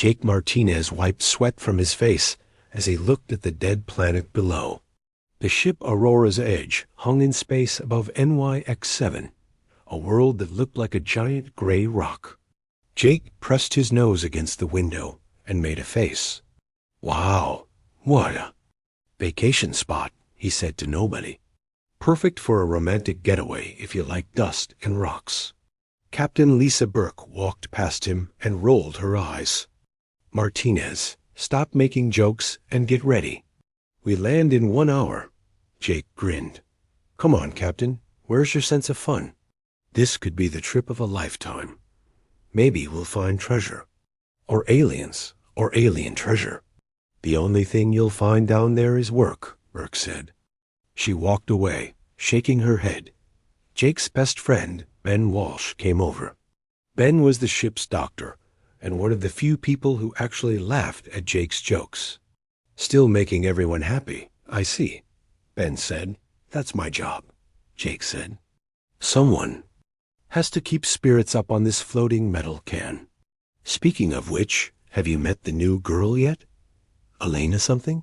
Jake Martinez wiped sweat from his face as he looked at the dead planet below. The ship Aurora's Edge hung in space above NYX-7, a world that looked like a giant gray rock. Jake pressed his nose against the window and made a face. "Wow, what a vacation spot," he said to nobody. "Perfect for a romantic getaway if you like dust and rocks." Captain Lisa Burke walked past him and rolled her eyes. "Martinez, stop making jokes and get ready. We land in 1 hour." Jake grinned. "Come on, Captain. Where's your sense of fun? This could be the trip of a lifetime. Maybe we'll find treasure. Or aliens. Or alien treasure." "The only thing you'll find down there is work," Burke said. She walked away, shaking her head. Jake's best friend, Ben Walsh, came over. Ben was the ship's doctor, and one of the few people who actually laughed at Jake's jokes. "Still making everyone happy, I see," Ben said. "That's my job," Jake said. "Someone has to keep spirits up on this floating metal can. Speaking of which, have you met the new girl yet? Elena something?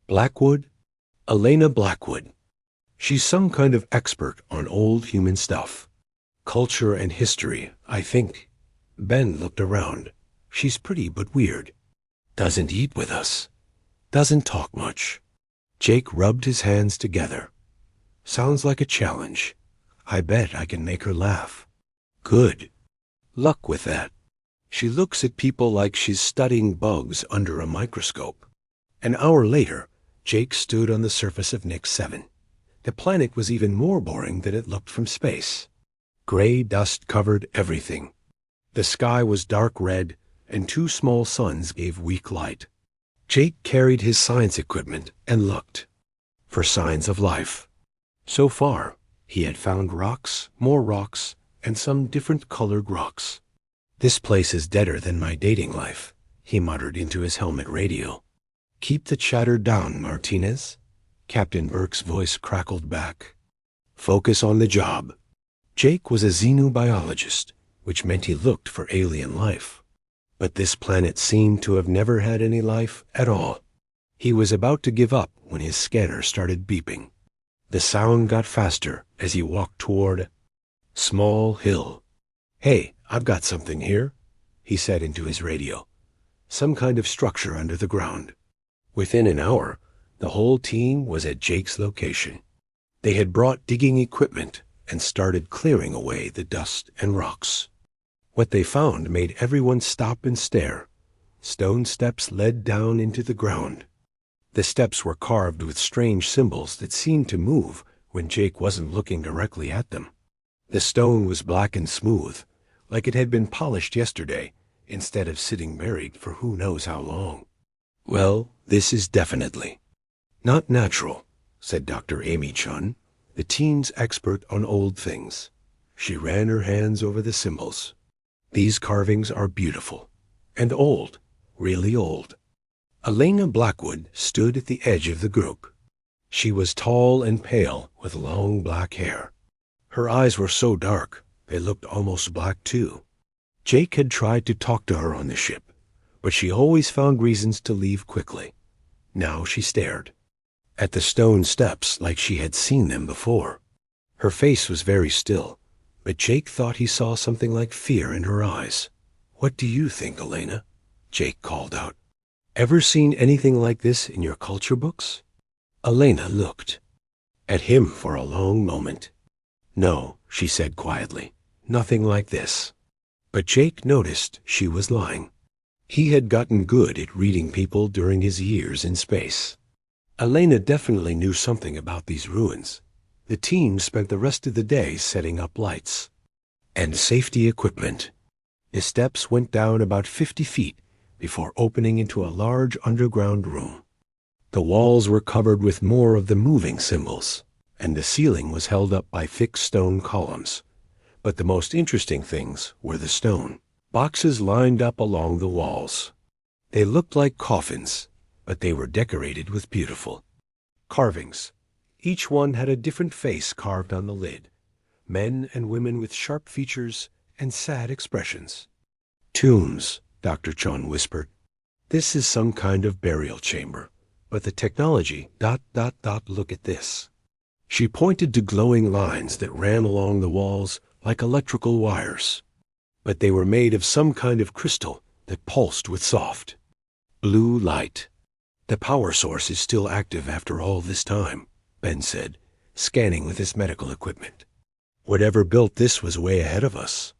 Blackwood? Elena Blackwood. She's some kind of expert on old human stuff. Culture and history, I think." Ben looked around. "She's pretty but weird. Doesn't eat with us. Doesn't talk much." Jake rubbed his hands together. "Sounds like a challenge. I bet I can make her laugh." "Good. Luck with that. She looks at people like she's studying bugs under a microscope." An hour later, Jake stood on the surface of NYX-7. The planet was even more boring than it looked from space. Gray dust covered everything. The sky was dark red, and 2 small suns gave weak light. Jake carried his science equipment and looked for signs of life. So far, he had found rocks, more rocks, and some different colored rocks. "This place is deader than my dating life," he muttered into his helmet radio. "Keep the chatter down, Martinez," Captain Burke's voice crackled back. "Focus on the job." Jake was a xenobiologist, which meant he looked for alien life. But this planet seemed to have never had any life at all. He was about to give up when his scanner started beeping. The sound got faster as he walked toward Small Hill. "Hey, I've got something here," he said into his radio. "Some kind of structure under the ground." Within an hour, the whole team was at Jake's location. They had brought digging equipment and started clearing away the dust and rocks. What they found made everyone stop and stare. Stone steps led down into the ground. The steps were carved with strange symbols that seemed to move when Jake wasn't looking directly at them. The stone was black and smooth, like it had been polished yesterday, instead of sitting buried for who knows how long. "Well, this is definitely not natural," said Dr. Amy Chun, the team's expert on old things. She ran her hands over the symbols. "These carvings are beautiful. And old, really old." Elena Blackwood stood at the edge of the group. She was tall and pale, with long black hair. Her eyes were so dark, they looked almost black too. Jake had tried to talk to her on the ship, but she always found reasons to leave quickly. Now she stared at the stone steps like she had seen them before. Her face was very still, but Jake thought he saw something like fear in her eyes. "What do you think, Elena?" Jake called out. "Ever seen anything like this in your culture books?" Elena looked at him for a long moment. "No," she said quietly, "nothing like this." But Jake noticed she was lying. He had gotten good at reading people during his years in space. Elena definitely knew something about these ruins. The team spent the rest of the day setting up lights and safety equipment. The steps went down about 50 feet before opening into a large underground room. The walls were covered with more of the moving symbols, and the ceiling was held up by thick stone columns. But the most interesting things were the stone boxes lined up along the walls. They looked like coffins, but they were decorated with beautiful carvings. Each one had a different face carved on the lid. Men and women with sharp features and sad expressions. Tombs, Dr. Chun whispered. "This is some kind of burial chamber, but the technology, ... look at this." She pointed to glowing lines that ran along the walls like electrical wires. But they were made of some kind of crystal that pulsed with soft blue light. "The power source is still active after all this time," Ben said, scanning with his medical equipment. "Whatever built this was way ahead of us."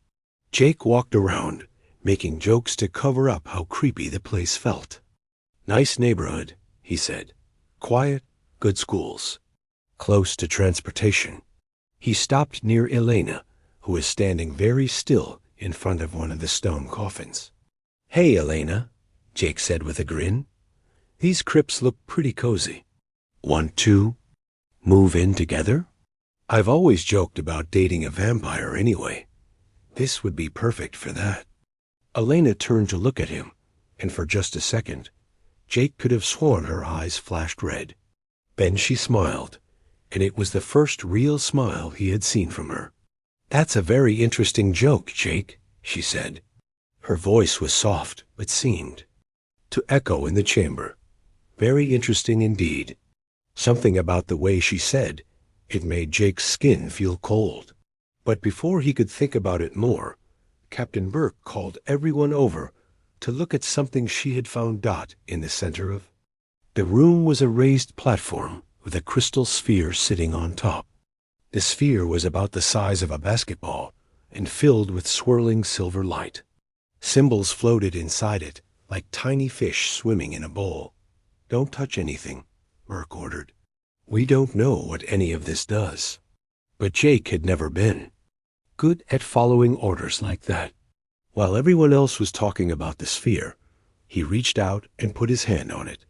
Jake walked around, making jokes to cover up how creepy the place felt. "Nice neighborhood," he said. "Quiet, good schools, close to transportation." He stopped near Elena, who was standing very still in front of one of the stone coffins. "Hey, Elena," Jake said with a grin. "These crypts look pretty cozy. Want to move in together? I've always joked about dating a vampire anyway. This would be perfect for that." Elena turned to look at him, and for just a second, Jake could have sworn her eyes flashed red. Then she smiled, and it was the first real smile he had seen from her. "That's a very interesting joke, Jake," she said. Her voice was soft, but seemed to echo in the chamber. Very interesting indeed. Something about the way she said it made Jake's skin feel cold. But before he could think about it more, Captain Burke called everyone over to look at something she had found in the center of. The room was a raised platform with a crystal sphere sitting on top. The sphere was about the size of a basketball and filled with swirling silver light. Symbols floated inside it like tiny fish swimming in a bowl. "Don't touch anything," Burke ordered. "We don't know what any of this does." But Jake had never been good at following orders like that. While everyone else was talking about the sphere, he reached out and put his hand on it.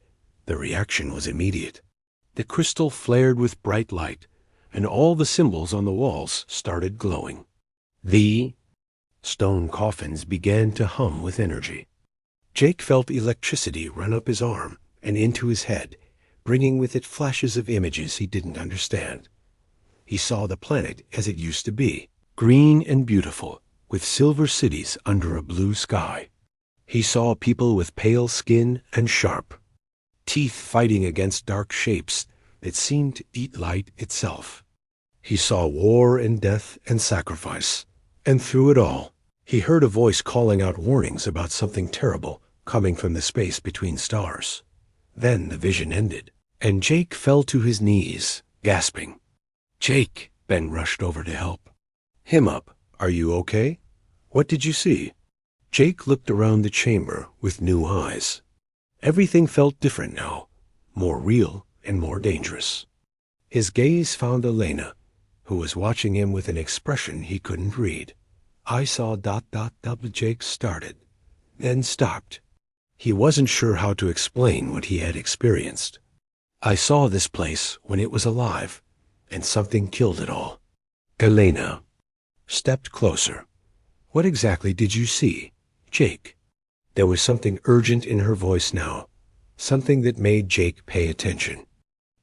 The reaction was immediate. The crystal flared with bright light, and all the symbols on the walls started glowing. The stone coffins began to hum with energy. Jake felt electricity run up his arm and into his head, bringing with it flashes of images he didn't understand. He saw the planet as it used to be, green and beautiful, with silver cities under a blue sky. He saw people with pale skin and sharp teeth fighting against dark shapes that seemed to eat light itself. He saw war and death and sacrifice, and through it all, he heard a voice calling out warnings about something terrible coming from the space between stars. Then the vision ended, and Jake fell to his knees, gasping. "Jake!" Ben rushed over to help him up. "Are you okay? What did you see?" Jake looked around the chamber with new eyes. Everything felt different now, more real and more dangerous. His gaze found Elena, who was watching him with an expression he couldn't read. "I saw ... Jake started, then stopped." He wasn't sure how to explain what he had experienced. "I saw this place when it was alive, and something killed it all." Elena stepped closer. "What exactly did you see, Jake?" There was something urgent in her voice now, something that made Jake pay attention.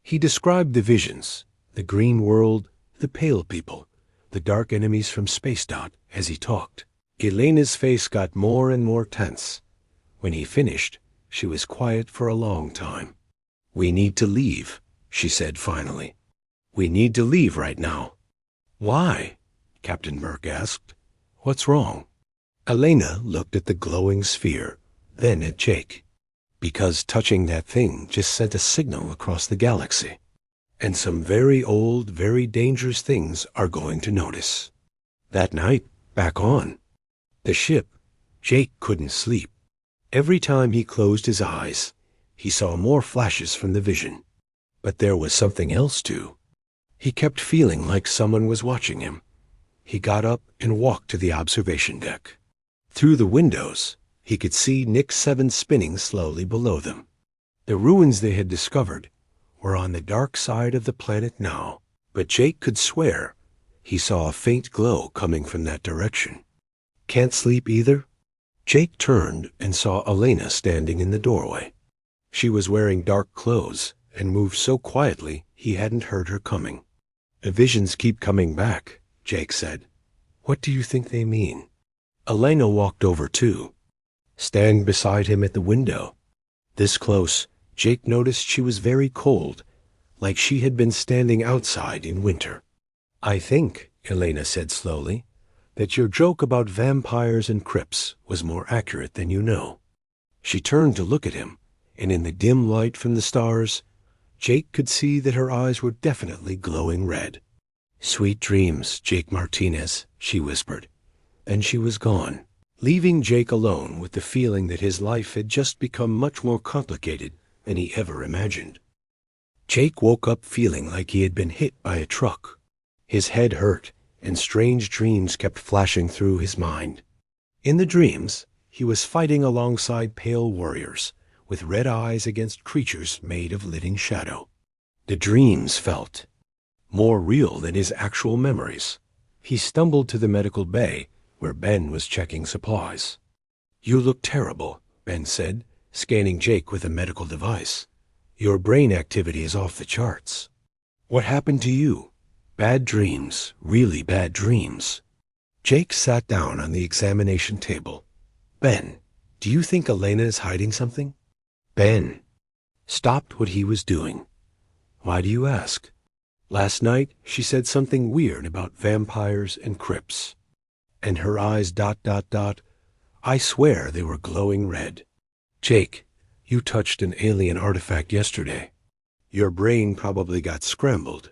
He described the visions, the green world, the pale people, the dark enemies from Space as he talked. Elena's face got more and more tense. When he finished, she was quiet for a long time. "We need to leave," she said finally. "We need to leave right now." "Why?" Captain Burke asked. "What's wrong?" Elena looked at the glowing sphere, then at Jake. "Because touching that thing just sent a signal across the galaxy. And some very old, very dangerous things are going to notice." That night, back on the ship, Jake couldn't sleep. Every time he closed his eyes, he saw more flashes from the vision. But there was something else too. He kept feeling like someone was watching him. He got up and walked to the observation deck. Through the windows, he could see Nick 7 spinning slowly below them. The ruins they had discovered were on the dark side of the planet now, but Jake could swear he saw a faint glow coming from that direction. "Can't sleep either?" Jake turned and saw Elena standing in the doorway. She was wearing dark clothes and moved so quietly he hadn't heard her coming. "The visions keep coming back," Jake said. "What do you think they mean?" Elena walked over too. stand beside him at the window. This close, Jake noticed she was very cold, like she had been standing outside in winter. "I think," Elena said slowly, "that your joke about vampires and crypts was more accurate than you know." She turned to look at him, and in the dim light from the stars, Jake could see that her eyes were definitely glowing red. "Sweet dreams, Jake Martinez," she whispered. And she was gone, leaving Jake alone with the feeling that his life had just become much more complicated than he ever imagined. Jake woke up feeling like he had been hit by a truck. His head hurt, and strange dreams kept flashing through his mind. In the dreams, he was fighting alongside pale warriors, with red eyes against creatures made of living shadow. The dreams felt more real than his actual memories. He stumbled to the medical bay, where Ben was checking supplies. "You look terrible," Ben said, scanning Jake with a medical device. "Your brain activity is off the charts. What happened to you? Bad dreams, really bad dreams." Jake sat down on the examination table. "Ben, do you think Elena is hiding something?" Ben stopped what he was doing. "Why do you ask?" "Last night she said something weird about vampires and crypts." And her eyes ... I swear they were glowing red. "Jake, you touched an alien artifact yesterday. Your brain probably got scrambled.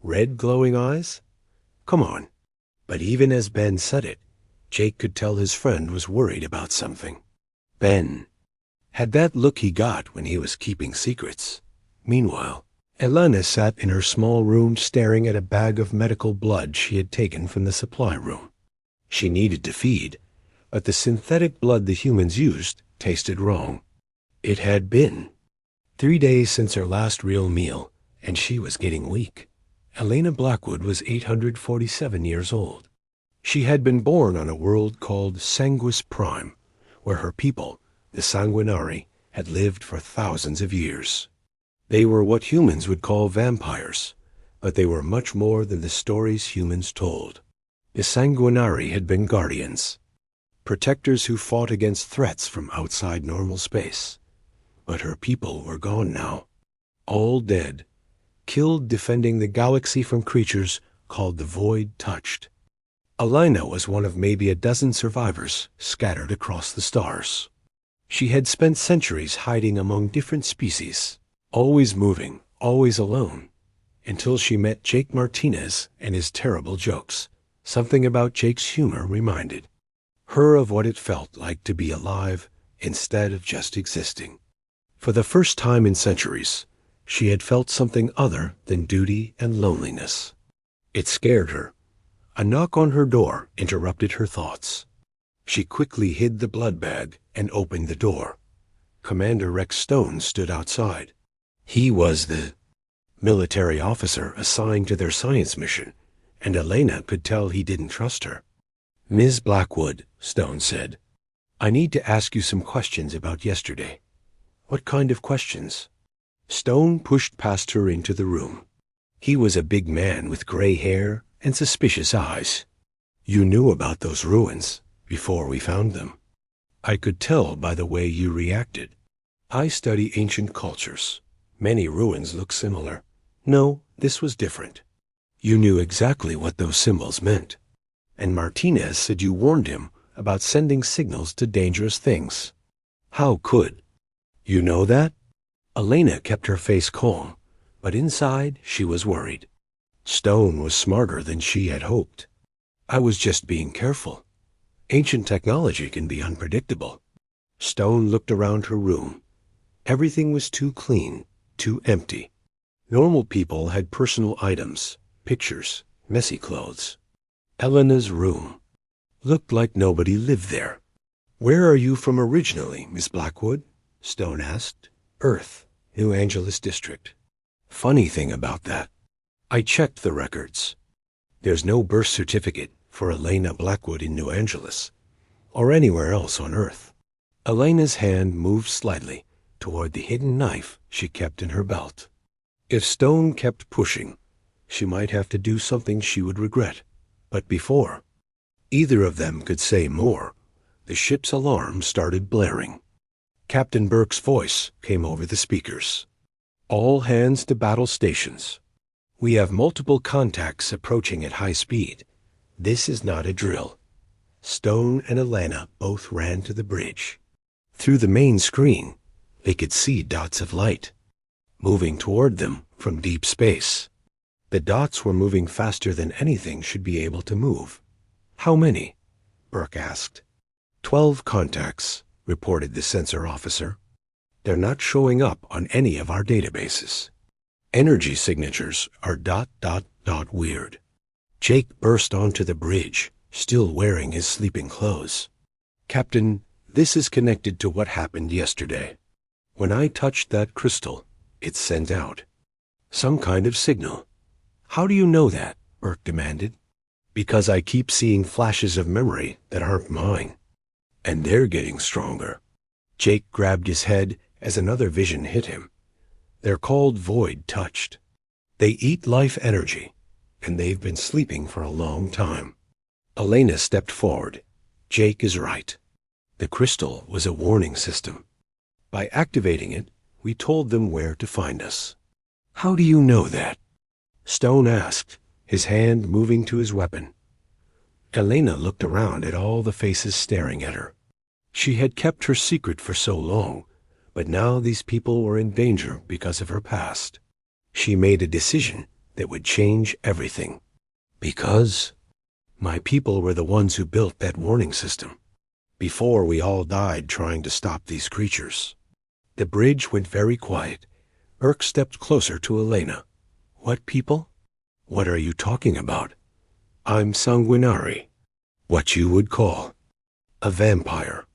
Red glowing eyes? Come on." But even as Ben said it, Jake could tell his friend was worried about something. Ben had that look he got when he was keeping secrets. Meanwhile, Elena sat in her small room staring at a bag of medical blood she had taken from the supply room. She needed to feed, but the synthetic blood the humans used tasted wrong. It had been 3 days since her last real meal, and she was getting weak. Elena Blackwood was 847 years old. She had been born on a world called Sanguis Prime, where her people, the Sanguinari, had lived for thousands of years. They were what humans would call vampires, but they were much more than the stories humans told. The Sanguinari had been guardians, protectors who fought against threats from outside normal space. But her people were gone now, all dead, killed defending the galaxy from creatures called the Void Touched. Elena was one of maybe a dozen survivors scattered across the stars. She had spent centuries hiding among different species, always moving, always alone, until she met Jake Martinez and his terrible jokes. Something about Jake's humor reminded her of what it felt like to be alive instead of just existing. For the first time in centuries, she had felt something other than duty and loneliness. It scared her. A knock on her door interrupted her thoughts. She quickly hid the blood bag and opened the door. Commander Rex Stone stood outside. He was the military officer assigned to their science mission, and Elena could tell he didn't trust her. "Ms. Blackwood," Stone said, "I need to ask you some questions about yesterday." "What kind of questions?" Stone pushed past her into the room. He was a big man with gray hair and suspicious eyes. "You knew about those ruins before we found them. I could tell by the way you reacted. I study ancient cultures. Many ruins look similar. No, this was different. You knew exactly what those symbols meant. And Martinez said you warned him about sending signals to dangerous things. How could you know that?" Elena kept her face calm, but inside she was worried. Stone was smarter than she had hoped. "I was just being careful. Ancient technology can be unpredictable." Stone looked around her room. Everything was too clean, too empty. Normal people had personal items, pictures, messy clothes. Elena's room looked like nobody lived there. "Where are you from originally, Miss Blackwood?" Stone asked. "Earth, New Angeles District." "Funny thing about that. I checked the records. There's no birth certificate for Elena Blackwood in New Angeles, or anywhere else on Earth." Elena's hand moved slightly toward the hidden knife she kept in her belt. If Stone kept pushing, she might have to do something she would regret. But before either of them could say more, the ship's alarm started blaring. Captain Burke's voice came over the speakers. "All hands to battle stations. We have multiple contacts approaching at high speed. This is not a drill." Stone and Elena both ran to the bridge. Through the main screen, they could see dots of light, moving toward them from deep space. The dots were moving faster than anything should be able to move. "How many?" Burke asked. 12 contacts, reported the sensor officer. "They're not showing up on any of our databases. Energy signatures are ... weird." Jake burst onto the bridge, still wearing his sleeping clothes. "Captain, this is connected to what happened yesterday. When I touched that crystal, it sent out some kind of signal." "How do you know that?" Burke demanded. "Because I keep seeing flashes of memory that aren't mine. And they're getting stronger." Jake grabbed his head as another vision hit him. "They're called void touched. They eat life energy, and they've been sleeping for a long time." Elena stepped forward. "Jake is right. The crystal was a warning system. By activating it, we told them where to find us." "How do you know that?" Stone asked, his hand moving to his weapon. Elena looked around at all the faces staring at her. She had kept her secret for so long, but now these people were in danger because of her past. She made a decision that would change everything. "Because my people were the ones who built that warning system, before we all died trying to stop these creatures." The bridge went very quiet. Burke stepped closer to Elena. "What people? What are you talking about?" "I'm sanguinari, what you would call a vampire.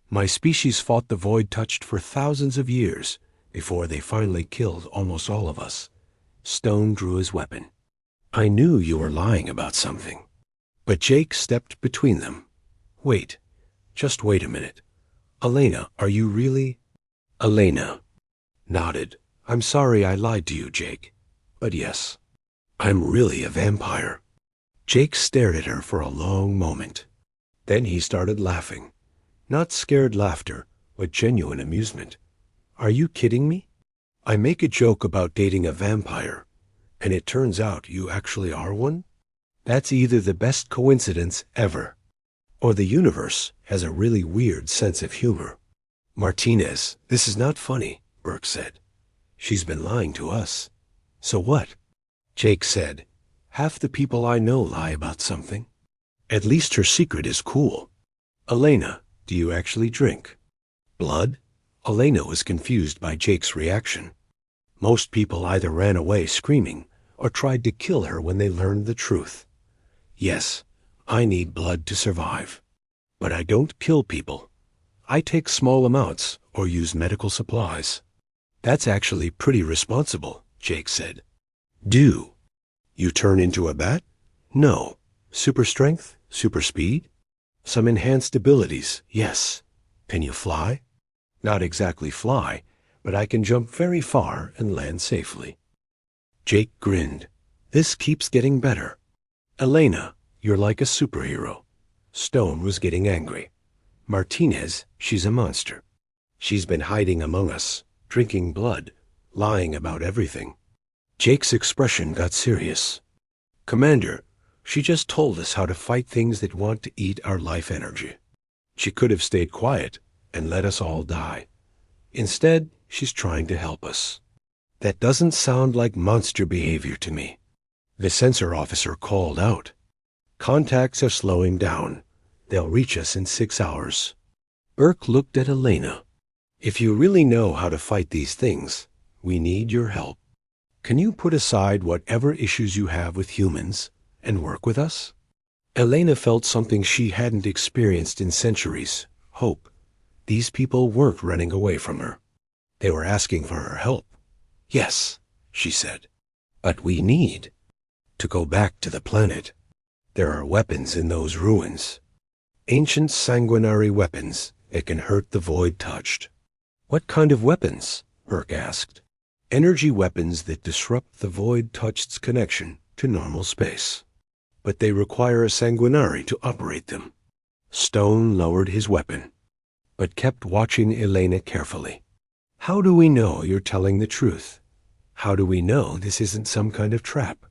My species fought the void touched for thousands of years before they finally killed almost all of us." Stone drew his weapon. "I knew you were lying about something." But Jake stepped between them. "Wait, just wait a minute. Elena, are you really—" Elena nodded. "I'm sorry I lied to you, Jake. But yes, I'm really a vampire." Jake stared at her for a long moment. Then he started laughing. Not scared laughter, but genuine amusement. "Are you kidding me? I make a joke about dating a vampire, and it turns out you actually are one? That's either the best coincidence ever, or the universe has a really weird sense of humor." "Martinez, this is not funny," Burke said. "She's been lying to us. So what?" Jake said, "Half the people I know lie about something. At least her secret is cool." "Elena, do you actually drink blood?" Elena was confused by Jake's reaction. Most people either ran away screaming or tried to kill her when they learned the truth. "Yes, I need blood to survive. But I don't kill people. I take small amounts or use medical supplies." "That's actually pretty responsible," Jake said. "Do you turn into a bat?" "No. Super strength? Super speed? Some enhanced abilities, yes." "Can you fly?" "Not exactly fly, but I can jump very far and land safely." Jake grinned. "This keeps getting better. Elena, you're like a superhero." Stone was getting angry. "Martinez, she's a monster. She's been hiding among us, drinking blood, lying about everything." Jake's expression got serious. "Commander, she just told us how to fight things that want to eat our life energy. She could have stayed quiet and let us all die. Instead, she's trying to help us." "That doesn't sound like monster behavior to me." The sensor officer called out. "Contacts are slowing down. They'll reach us in 6 hours." Burke looked at Elena. "If you really know how to fight these things, we need your help. Can you put aside whatever issues you have with humans and work with us?" Elena felt something she hadn't experienced in centuries: hope. These people weren't running away from her. They were asking for her help. "Yes," she said. "But we need to go back to the planet. There are weapons in those ruins. Ancient sanguinary weapons that can hurt the void touched." "What kind of weapons?" Burke asked. "Energy weapons that disrupt the void touched's connection to normal space. But they require a sanguinari to operate them. Stone lowered his weapon, but kept watching Elena carefully. How do we know you're telling the truth? How do we know this isn't some kind of trap?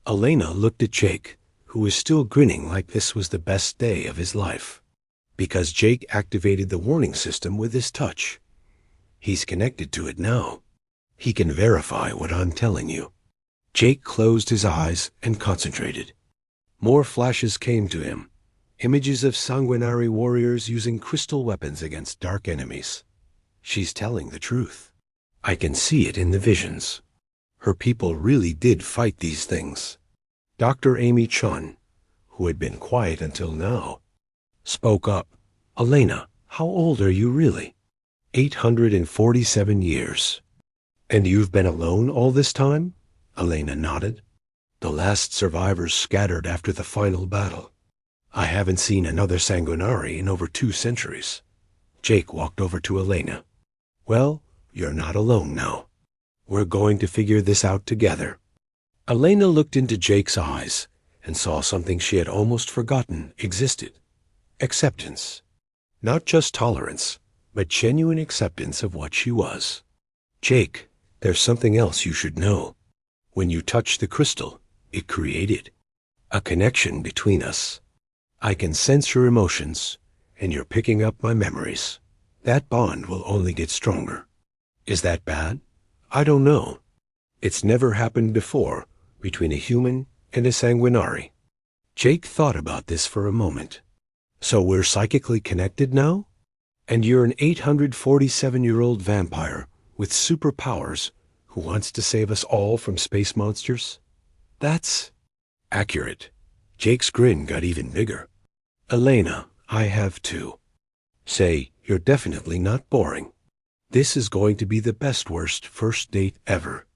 Elena looked at Jake, who was still grinning like this was the best day of his life. Because Jake activated the warning system with his touch. He's connected to it now. He can verify what I'm telling you. Jake closed his eyes and concentrated. More flashes came to him. Images of sanguinary warriors using crystal weapons against dark enemies. She's telling the truth. I can see it in the visions. Her people really did fight these things. Dr. Amy Chun, who had been quiet until now, spoke up. Elena, how old are you really? 847 years. And you've been alone all this time? Elena nodded. The last survivors scattered after the final battle. I haven't seen another sanguinari in over 2 centuries. Jake walked over to Elena. Well, you're not alone now. We're going to figure this out together. Elena looked into Jake's eyes and saw something she had almost forgotten existed. Acceptance. Not just tolerance, but genuine acceptance of what she was. Jake, there's something else you should know. When you touched the crystal, it created a connection between us. I can sense your emotions, and you're picking up my memories. That bond will only get stronger. Is that bad? I don't know. It's never happened before between a human and a sanguinari. Jake thought about this for a moment. So we're psychically connected now? And you're an 847-year-old vampire with superpowers who wants to save us all from space monsters? That's accurate. Jake's grin got even bigger. Elena, I have too. Say, you're definitely not boring. This is going to be the best-worst first date ever.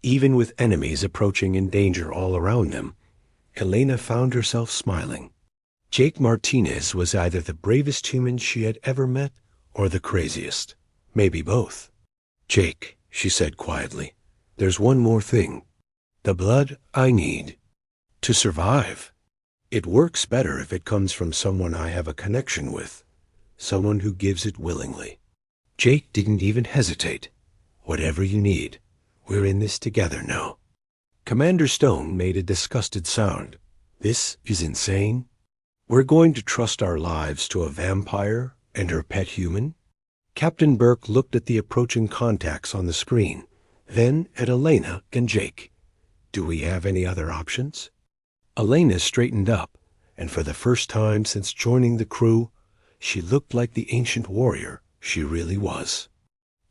Even with enemies approaching in danger all around them, Elena found herself smiling. Jake Martinez was either the bravest human she had ever met or the craziest. Maybe both. Jake, she said quietly, there's one more thing. The blood I need to survive. It works better if it comes from someone I have a connection with, someone who gives it willingly. Jake didn't even hesitate. Whatever you need, we're in this together now. Commander Stone made a disgusted sound. This is insane. We're going to trust our lives to a vampire and her pet human? Captain Burke looked at the approaching contacts on the screen, then at Elena and Jake. Do we have any other options? Elena straightened up, and for the first time since joining the crew, she looked like the ancient warrior she really was.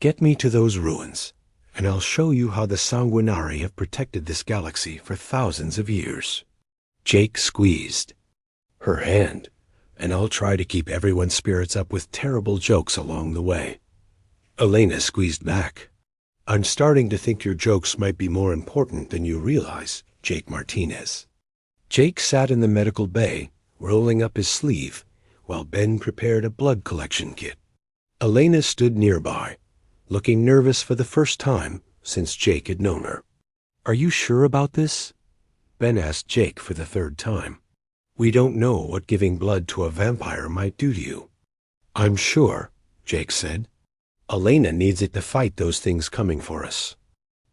Get me to those ruins, and I'll show you how the sanguinari have protected this galaxy for thousands of years. Jake squeezed her hand, and I'll try to keep everyone's spirits up with terrible jokes along the way. Elena squeezed back. I'm starting to think your jokes might be more important than you realize, Jake Martinez. Jake sat in the medical bay, rolling up his sleeve, while Ben prepared a blood collection kit. Elena stood nearby, looking nervous for the first time since Jake had known her. Are you sure about this? Ben asked Jake for the 3rd time. We don't know what giving blood to a vampire might do to you. I'm sure, Jake said. Elena needs it to fight those things coming for us.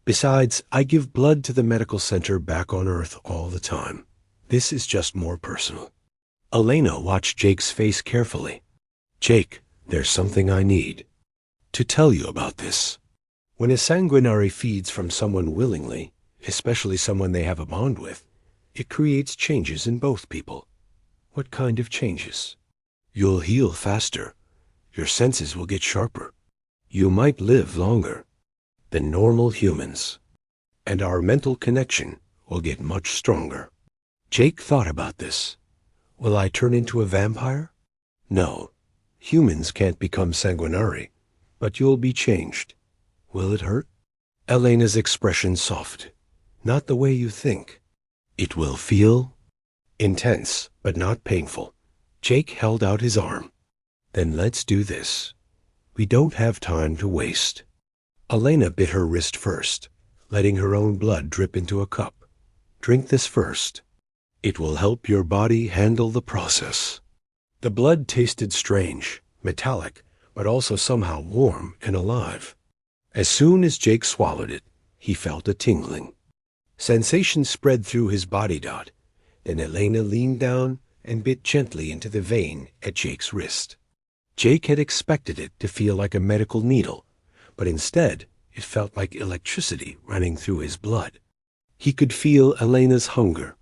Besides, I give blood to the medical center back on Earth all the time. This is just more personal. Elena watched Jake's face carefully. Jake, there's something I need to tell you about this. When a sanguinari feeds from someone willingly, especially someone they have a bond with, it creates changes in both people. What kind of changes? You'll heal faster. Your senses will get sharper. You might live longer than normal humans. And our mental connection will get much stronger. Jake thought about this. Will I turn into a vampire? No. Humans can't become sanguinari, but you'll be changed. Will it hurt? Elena's expression softened. Not the way you think. It will feel intense, but not painful. Jake held out his arm. Then let's do this. We don't have time to waste. Elena bit her wrist first, letting her own blood drip into a cup. Drink this first. It will help your body handle the process. The blood tasted strange, metallic, but also somehow warm and alive. As soon as Jake swallowed it, he felt a tingling. Sensation spread through his body. Then Elena leaned down and bit gently into the vein at Jake's wrist. Jake had expected it to feel like a medical needle, but instead it felt like electricity running through his blood. He could feel Elena's hunger,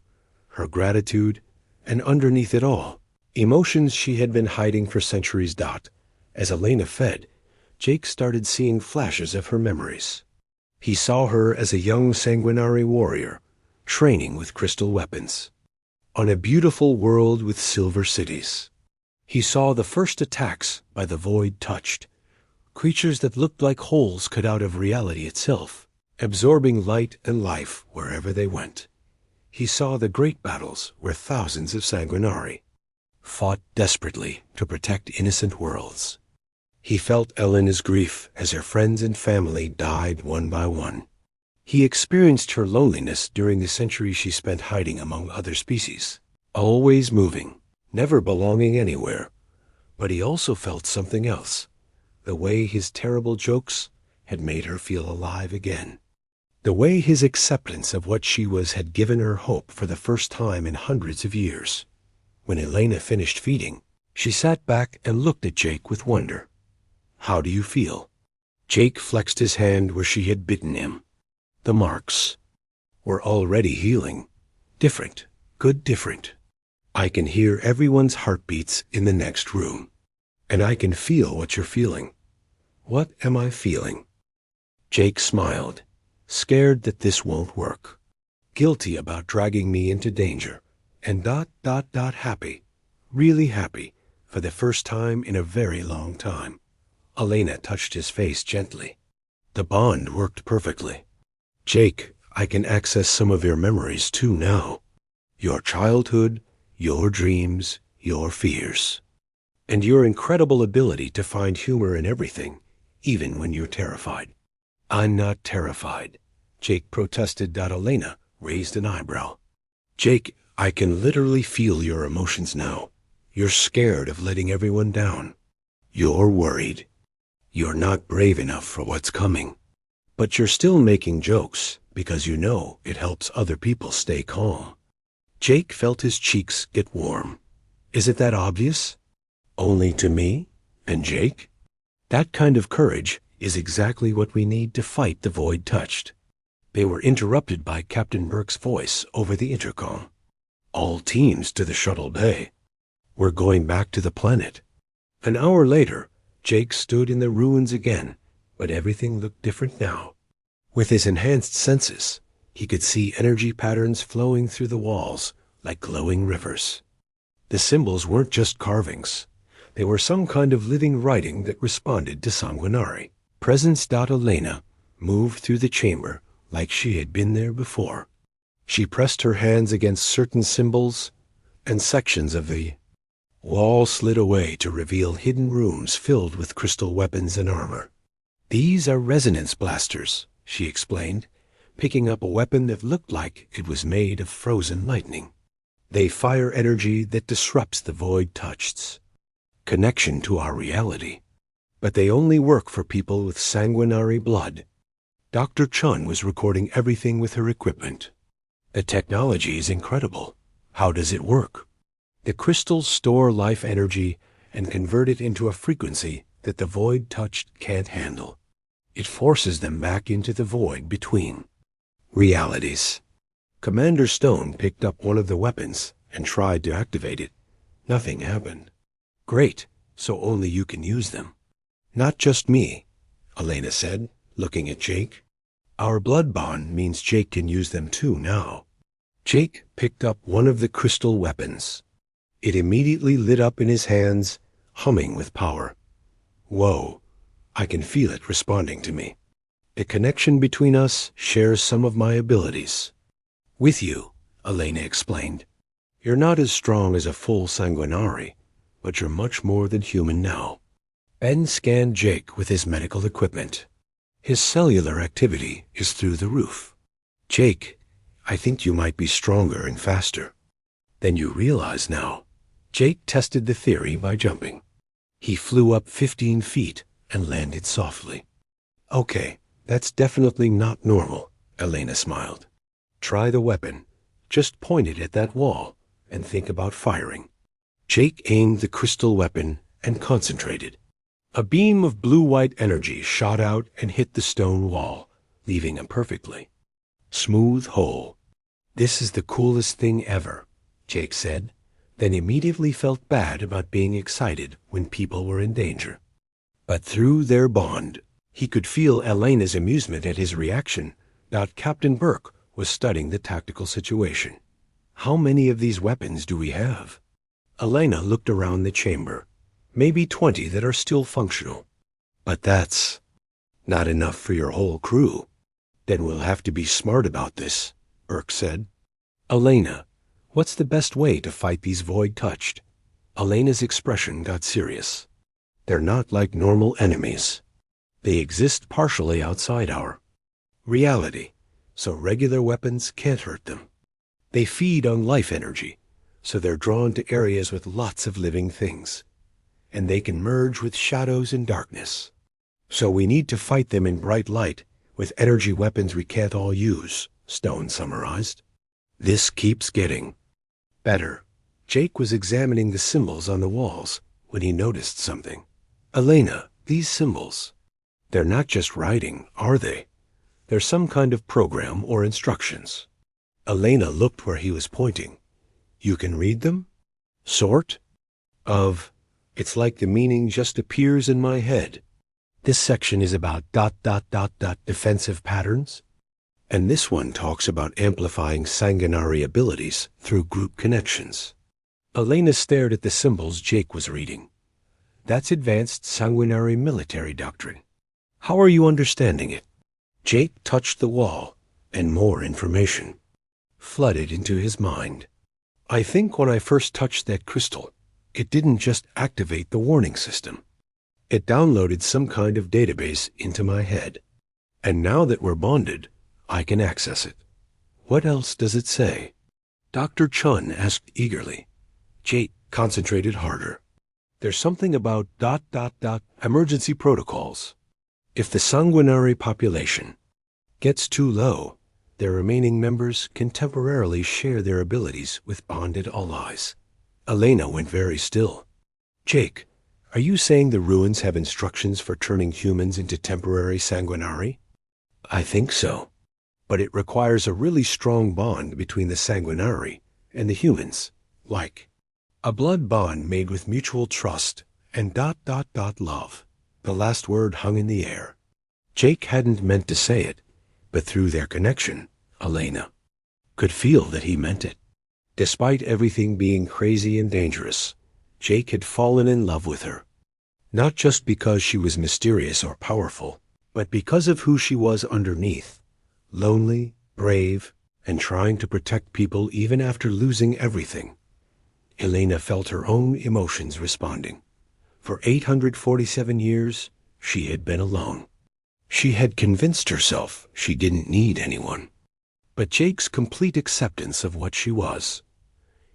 her gratitude, and underneath it all, emotions she had been hiding for centuries. As Elena fed, Jake started seeing flashes of her memories. He saw her as a young sanguinary warrior, training with crystal weapons, on a beautiful world with silver cities. He saw the first attacks by the void touched, creatures that looked like holes cut out of reality itself, absorbing light and life wherever they went. He saw the great battles where thousands of sanguinari fought desperately to protect innocent worlds. He felt Elena's grief as her friends and family died one by one. He experienced her loneliness during the centuries she spent hiding among other species, always moving, never belonging anywhere. But he also felt something else, the way his terrible jokes had made her feel alive again. The way his acceptance of what she was had given her hope for the first time in hundreds of years. When Elena finished feeding, she sat back and looked at Jake with wonder. "How do you feel?" Jake flexed his hand where she had bitten him. The marks were already healing. Different, good different. "I can hear everyone's heartbeats in the next room. And I can feel what you're feeling." "What am I feeling?" Jake smiled, scared that this won't work. Guilty about dragging me into danger. And happy, really happy, for the first time in a very long time. Elena touched his face gently. The bond worked perfectly. "Jake, I can access some of your memories too now. Your childhood, your dreams, your fears. And your incredible ability to find humor in everything, even when you're terrified." "I'm not terrified," Jake protested. Elena raised an eyebrow. "Jake, I can literally feel your emotions now. You're scared of letting everyone down. You're worried. You're not brave enough for what's coming. But you're still making jokes because you know it helps other people stay calm." Jake felt his cheeks get warm. "Is it that obvious? Only to me and Jake?" That kind of courage is exactly what we need to fight the void touched. They were interrupted by Captain Burke's voice over the intercom. "All teams to the shuttle bay. We're going back to the planet." An hour later, Jake stood in the ruins again, but everything looked different now. With his enhanced senses, he could see energy patterns flowing through the walls like glowing rivers. The symbols weren't just carvings. They were some kind of living writing that responded to sanguinari. Presence. Elena moved through the chamber like she had been there before. She pressed her hands against certain symbols, and sections of the wall slid away to reveal hidden rooms filled with crystal weapons and armor. "These are resonance blasters," she explained, picking up a weapon that looked like it was made of frozen lightning. "They fire energy that disrupts the void touchd's connection to our reality. But they only work for people with sanguinary blood." Dr. Chun was recording everything with her equipment. "The technology is incredible. How does it work?" "The crystals store life energy and convert it into a frequency that the void touched can't handle. It forces them back into the void between realities." Commander Stone picked up one of the weapons and tried to activate it. Nothing happened. "Great, so only you can use them." "Not just me," Elena said, looking at Jake. "Our blood bond means Jake can use them too now." Jake picked up one of the crystal weapons. It immediately lit up in his hands, humming with power. "Whoa, I can feel it responding to me. The connection between us shares some of my abilities." "With you," Elena explained. "You're not as strong as a full sanguinari, but you're much more than human now." Ben scanned Jake with his medical equipment. "His cellular activity is through the roof. Jake, I think you might be stronger and faster than you realize now." Jake tested the theory by jumping. He flew up 15 feet and landed softly. Okay, that's definitely not normal, Elena smiled. Try the weapon. Just point it at that wall and think about firing. Jake aimed the crystal weapon and concentrated. A beam of blue-white energy shot out and hit the stone wall, leaving him perfectly smooth hole. This is the coolest thing ever, Jake said, then immediately felt bad about being excited when people were in danger. But through their bond, he could feel Elena's amusement at his reaction. Captain Burke was studying the tactical situation. How many of these weapons do we have? Elena looked around the chamber. Maybe 20 that are still functional. But that's not enough for your whole crew. Then we'll have to be smart about this, Burke said. Elena, what's the best way to fight these void-touched? Elena's expression got serious. They're not like normal enemies. They exist partially outside our reality, so regular weapons can't hurt them. They feed on life energy, so they're drawn to areas with lots of living things. And they can merge with shadows and darkness. So we need to fight them in bright light with energy weapons we can't all use, Stone summarized. This keeps getting better. Jake was examining the symbols on the walls when he noticed something. Elena, these symbols, they're not just writing, are they? They're some kind of program or instructions. Elena looked where he was pointing. You can read them? Sort of. It's like the meaning just appears in my head. This section is about ... defensive patterns. And this one talks about amplifying sanguinary abilities through group connections. Elena stared at the symbols Jake was reading. That's advanced sanguinary military doctrine. How are you understanding it? Jake touched the wall, and more information flooded into his mind. I think when I first touched that crystal, it didn't just activate the warning system. It downloaded some kind of database into my head. And now that we're bonded, I can access it. What else does it say? Dr. Chun asked eagerly. Jake concentrated harder. There's something about ... emergency protocols. If the sanguinary population gets too low, their remaining members can temporarily share their abilities with bonded allies. Elena went very still. Jake, are you saying the ruins have instructions for turning humans into temporary sanguinary? I think so. But it requires a really strong bond between the sanguinary and the humans, like a blood bond made with mutual trust and ... love. The last word hung in the air. Jake hadn't meant to say it, but through their connection, Elena could feel that he meant it. Despite everything being crazy and dangerous, Jake had fallen in love with her. Not just because she was mysterious or powerful, but because of who she was underneath. Lonely, brave, and trying to protect people even after losing everything. Elena felt her own emotions responding. For 847 years, she had been alone. She had convinced herself she didn't need anyone. But Jake's complete acceptance of what she was,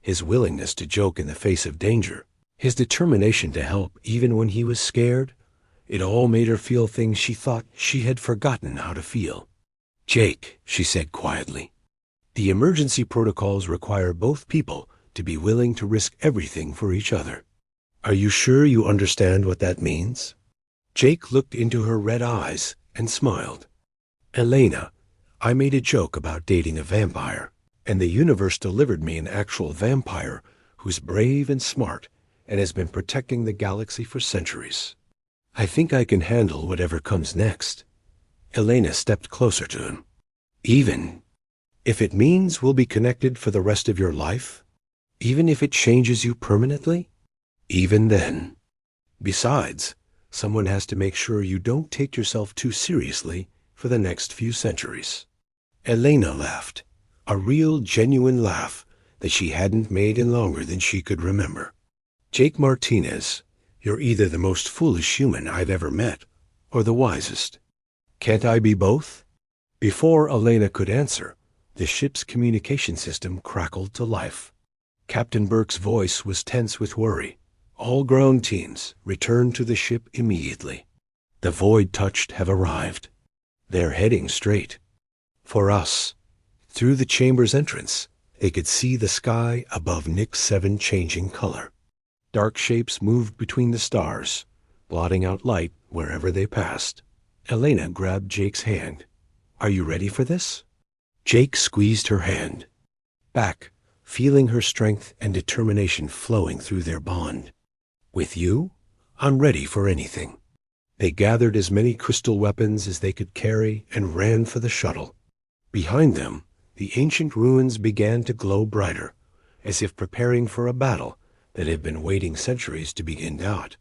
his willingness to joke in the face of danger, his determination to help even when he was scared, it all made her feel things she thought she had forgotten how to feel. Jake, she said quietly, the emergency protocols require both people to be willing to risk everything for each other. Are you sure you understand what that means? Jake looked into her red eyes and smiled. Elena, I made a joke about dating a vampire, and the universe delivered me an actual vampire who's brave and smart and has been protecting the galaxy for centuries. I think I can handle whatever comes next. Elena stepped closer to him. Even if it means we'll be connected for the rest of your life? Even if it changes you permanently? Even then. Besides, someone has to make sure you don't take yourself too seriously for the next few centuries. Elena laughed, a real, genuine laugh that she hadn't made in longer than she could remember. Jake Martinez, you're either the most foolish human I've ever met, or the wisest. Can't I be both? Before Elena could answer, the ship's communication system crackled to life. Captain Burke's voice was tense with worry. All ground teams, return to the ship immediately. The void-touched have arrived. They're heading straight for us. Through the chamber's entrance, they could see the sky above Nix 7 changing color. Dark shapes moved between the stars, blotting out light wherever they passed. Elena grabbed Jake's hand. Are you ready for this? Jake squeezed her hand back, feeling her strength and determination flowing through their bond. With you, I'm ready for anything. They gathered as many crystal weapons as they could carry and ran for the shuttle. Behind them, the ancient ruins began to glow brighter, as if preparing for a battle that had been waiting centuries to begin out.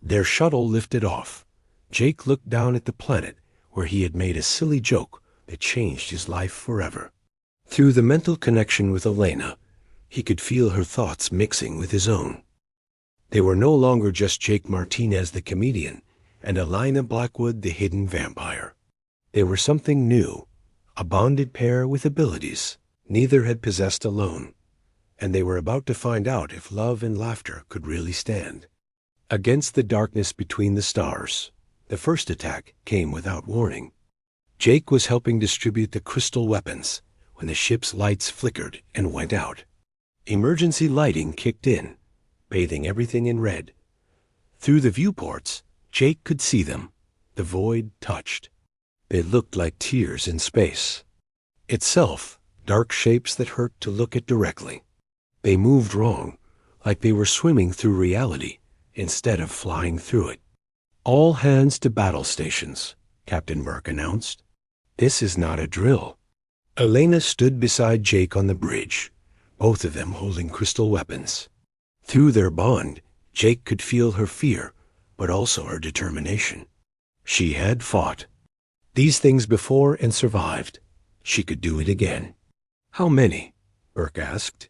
Their shuttle lifted off. Jake looked down at the planet where he had made a silly joke that changed his life forever. Through the mental connection with Elena, he could feel her thoughts mixing with his own. They were no longer just Jake Martinez the comedian and Elena Blackwood the hidden vampire. They were something new, a bonded pair with abilities neither had possessed alone, and they were about to find out if love and laughter could really stand. Against the darkness between the stars, the first attack came without warning. Jake was helping distribute the crystal weapons when the ship's lights flickered and went out. Emergency lighting kicked in, bathing everything in red. Through the viewports, Jake could see them, the void touched. They looked like tears in space. Itself, dark shapes that hurt to look at directly. They moved wrong, like they were swimming through reality instead of flying through it. All hands to battle stations, Captain Burke announced. This is not a drill. Elena stood beside Jake on the bridge, both of them holding crystal weapons. Through their bond, Jake could feel her fear, but also her determination. She had fought these things before and survived. She could do it again. How many? Burke asked.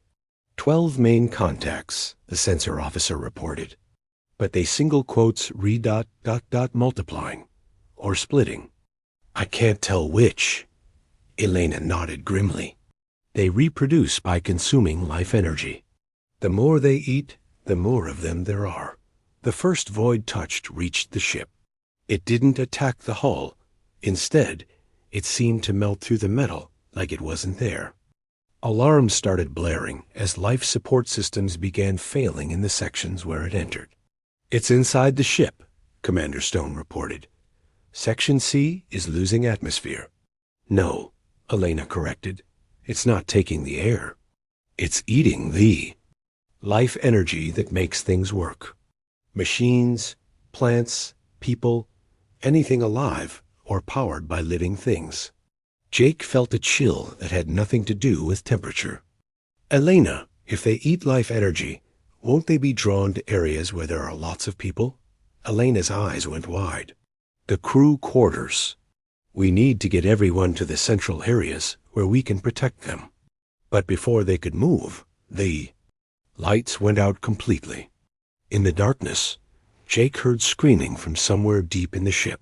12 main contacts, the sensor officer reported. But they single quotes multiplying, or splitting. I can't tell which. Elena nodded grimly. They reproduce by consuming life energy. The more they eat, the more of them there are. The first void touched reached the ship. It didn't attack the hull. Instead, it seemed to melt through the metal like it wasn't there. Alarms started blaring as life support systems began failing in the sections where it entered. It's inside the ship, Commander Stone reported. Section C is losing atmosphere. No, Elena corrected. It's not taking the air. It's eating the life energy that makes things work. Machines, plants, people, anything alive or powered by living things. Jake felt a chill that had nothing to do with temperature. Elena, if they eat life energy, won't they be drawn to areas where there are lots of people? Elena's eyes went wide. The crew quarters. We need to get everyone to the central areas where we can protect them. But before they could move, the lights went out completely. In the darkness, Jake heard screaming from somewhere deep in the ship.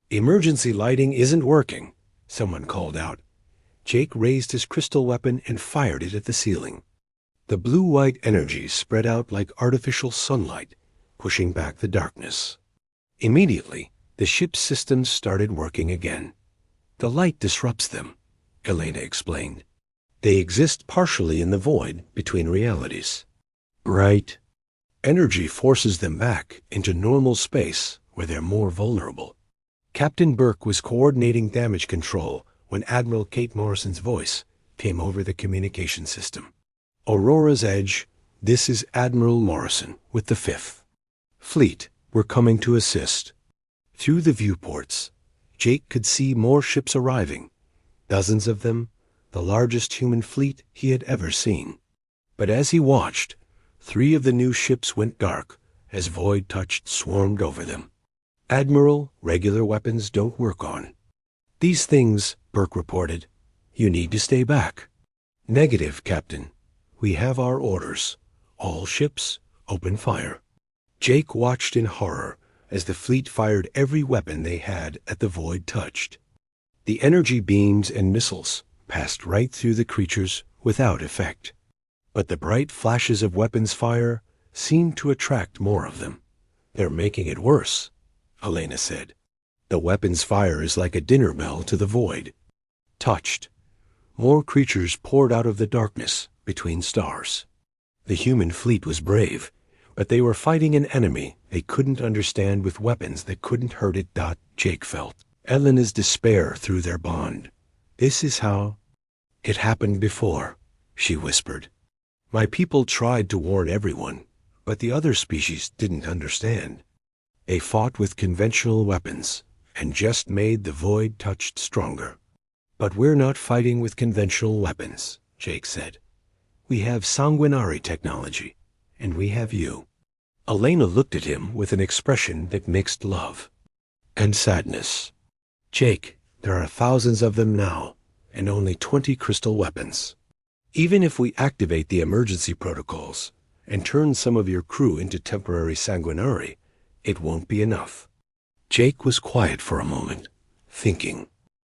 Emergency lighting isn't working, someone called out. Jake raised his crystal weapon and fired it at the ceiling. The blue-white energy spread out like artificial sunlight, pushing back the darkness. Immediately, the ship's systems started working again. The light disrupts them, Elena explained. They exist partially in the void between realities. Right. Energy forces them back into normal space where they're more vulnerable. Captain Burke was coordinating damage control when Admiral Kate Morrison's voice came over the communication system. Aurora's Edge, this is Admiral Morrison with the 5th Fleet. We're coming to assist. Through the viewports, Jake could see more ships arriving, dozens of them, the largest human fleet he had ever seen. But as he watched, 3 of the new ships went dark as void touched swarmed over them. Admiral, regular weapons don't work on these things, Burke reported. You need to stay back. Negative, Captain. We have our orders. All ships, open fire. Jake watched in horror as the fleet fired every weapon they had at the void touched. The energy beams and missiles passed right through the creatures without effect. But the bright flashes of weapons fire seemed to attract more of them. "They're making it worse," Elena said. "The weapons fire is like a dinner bell to the void." Touched, more creatures poured out of the darkness between stars. The human fleet was brave, but they were fighting an enemy they couldn't understand with weapons that couldn't hurt it. Jake felt Elena's despair through their bond. "This is how it happened before," she whispered. "My people tried to warn everyone, but the other species didn't understand. They fought with conventional weapons and just made the void touched stronger. But we're not fighting with conventional weapons," Jake said. "We have sanguinary technology, and we have you." Elena looked at him with an expression that mixed love and sadness. "Jake, there are thousands of them now, and only 20 crystal weapons. Even if we activate the emergency protocols and turn some of your crew into temporary sanguinari, it won't be enough." Jake was quiet for a moment, thinking.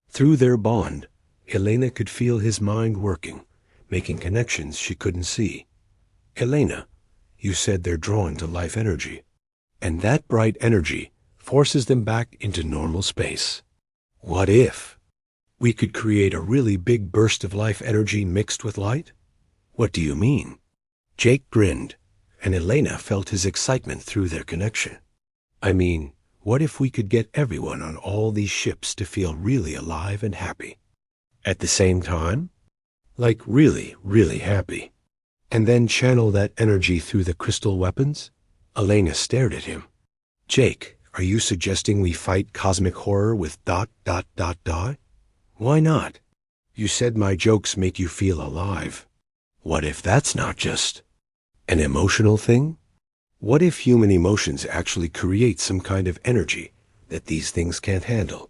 Through their bond, Elena could feel his mind working, making connections she couldn't see. "Elena, you said they're drawn to life energy, and that bright energy forces them back into normal space. What if we could create a really big burst of life energy mixed with light?" "What do you mean?" Jake grinned, and Elena felt his excitement through their connection. "I mean, what if we could get everyone on all these ships to feel really alive and happy at the same time? Like really, really happy. And then channel that energy through the crystal weapons?" Elena stared at him. "Jake, are you suggesting we fight cosmic horror with ... Why not? You said my jokes make you feel alive. What if that's not just an emotional thing? What if human emotions actually create some kind of energy that these things can't handle?"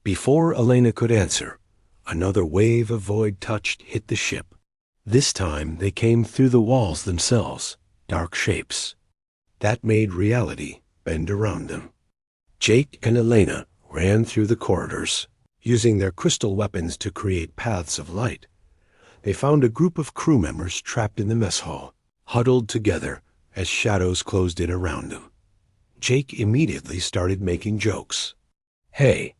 Before Elena could answer, another wave of void touched hit the ship. This time they came through the walls themselves, dark shapes. That made reality bend around them. Jake and Elena ran through the corridors, using their crystal weapons to create paths of light. They found a group of crew members trapped in the mess hall, huddled together as shadows closed in around them. Jake immediately started making jokes. "Hey,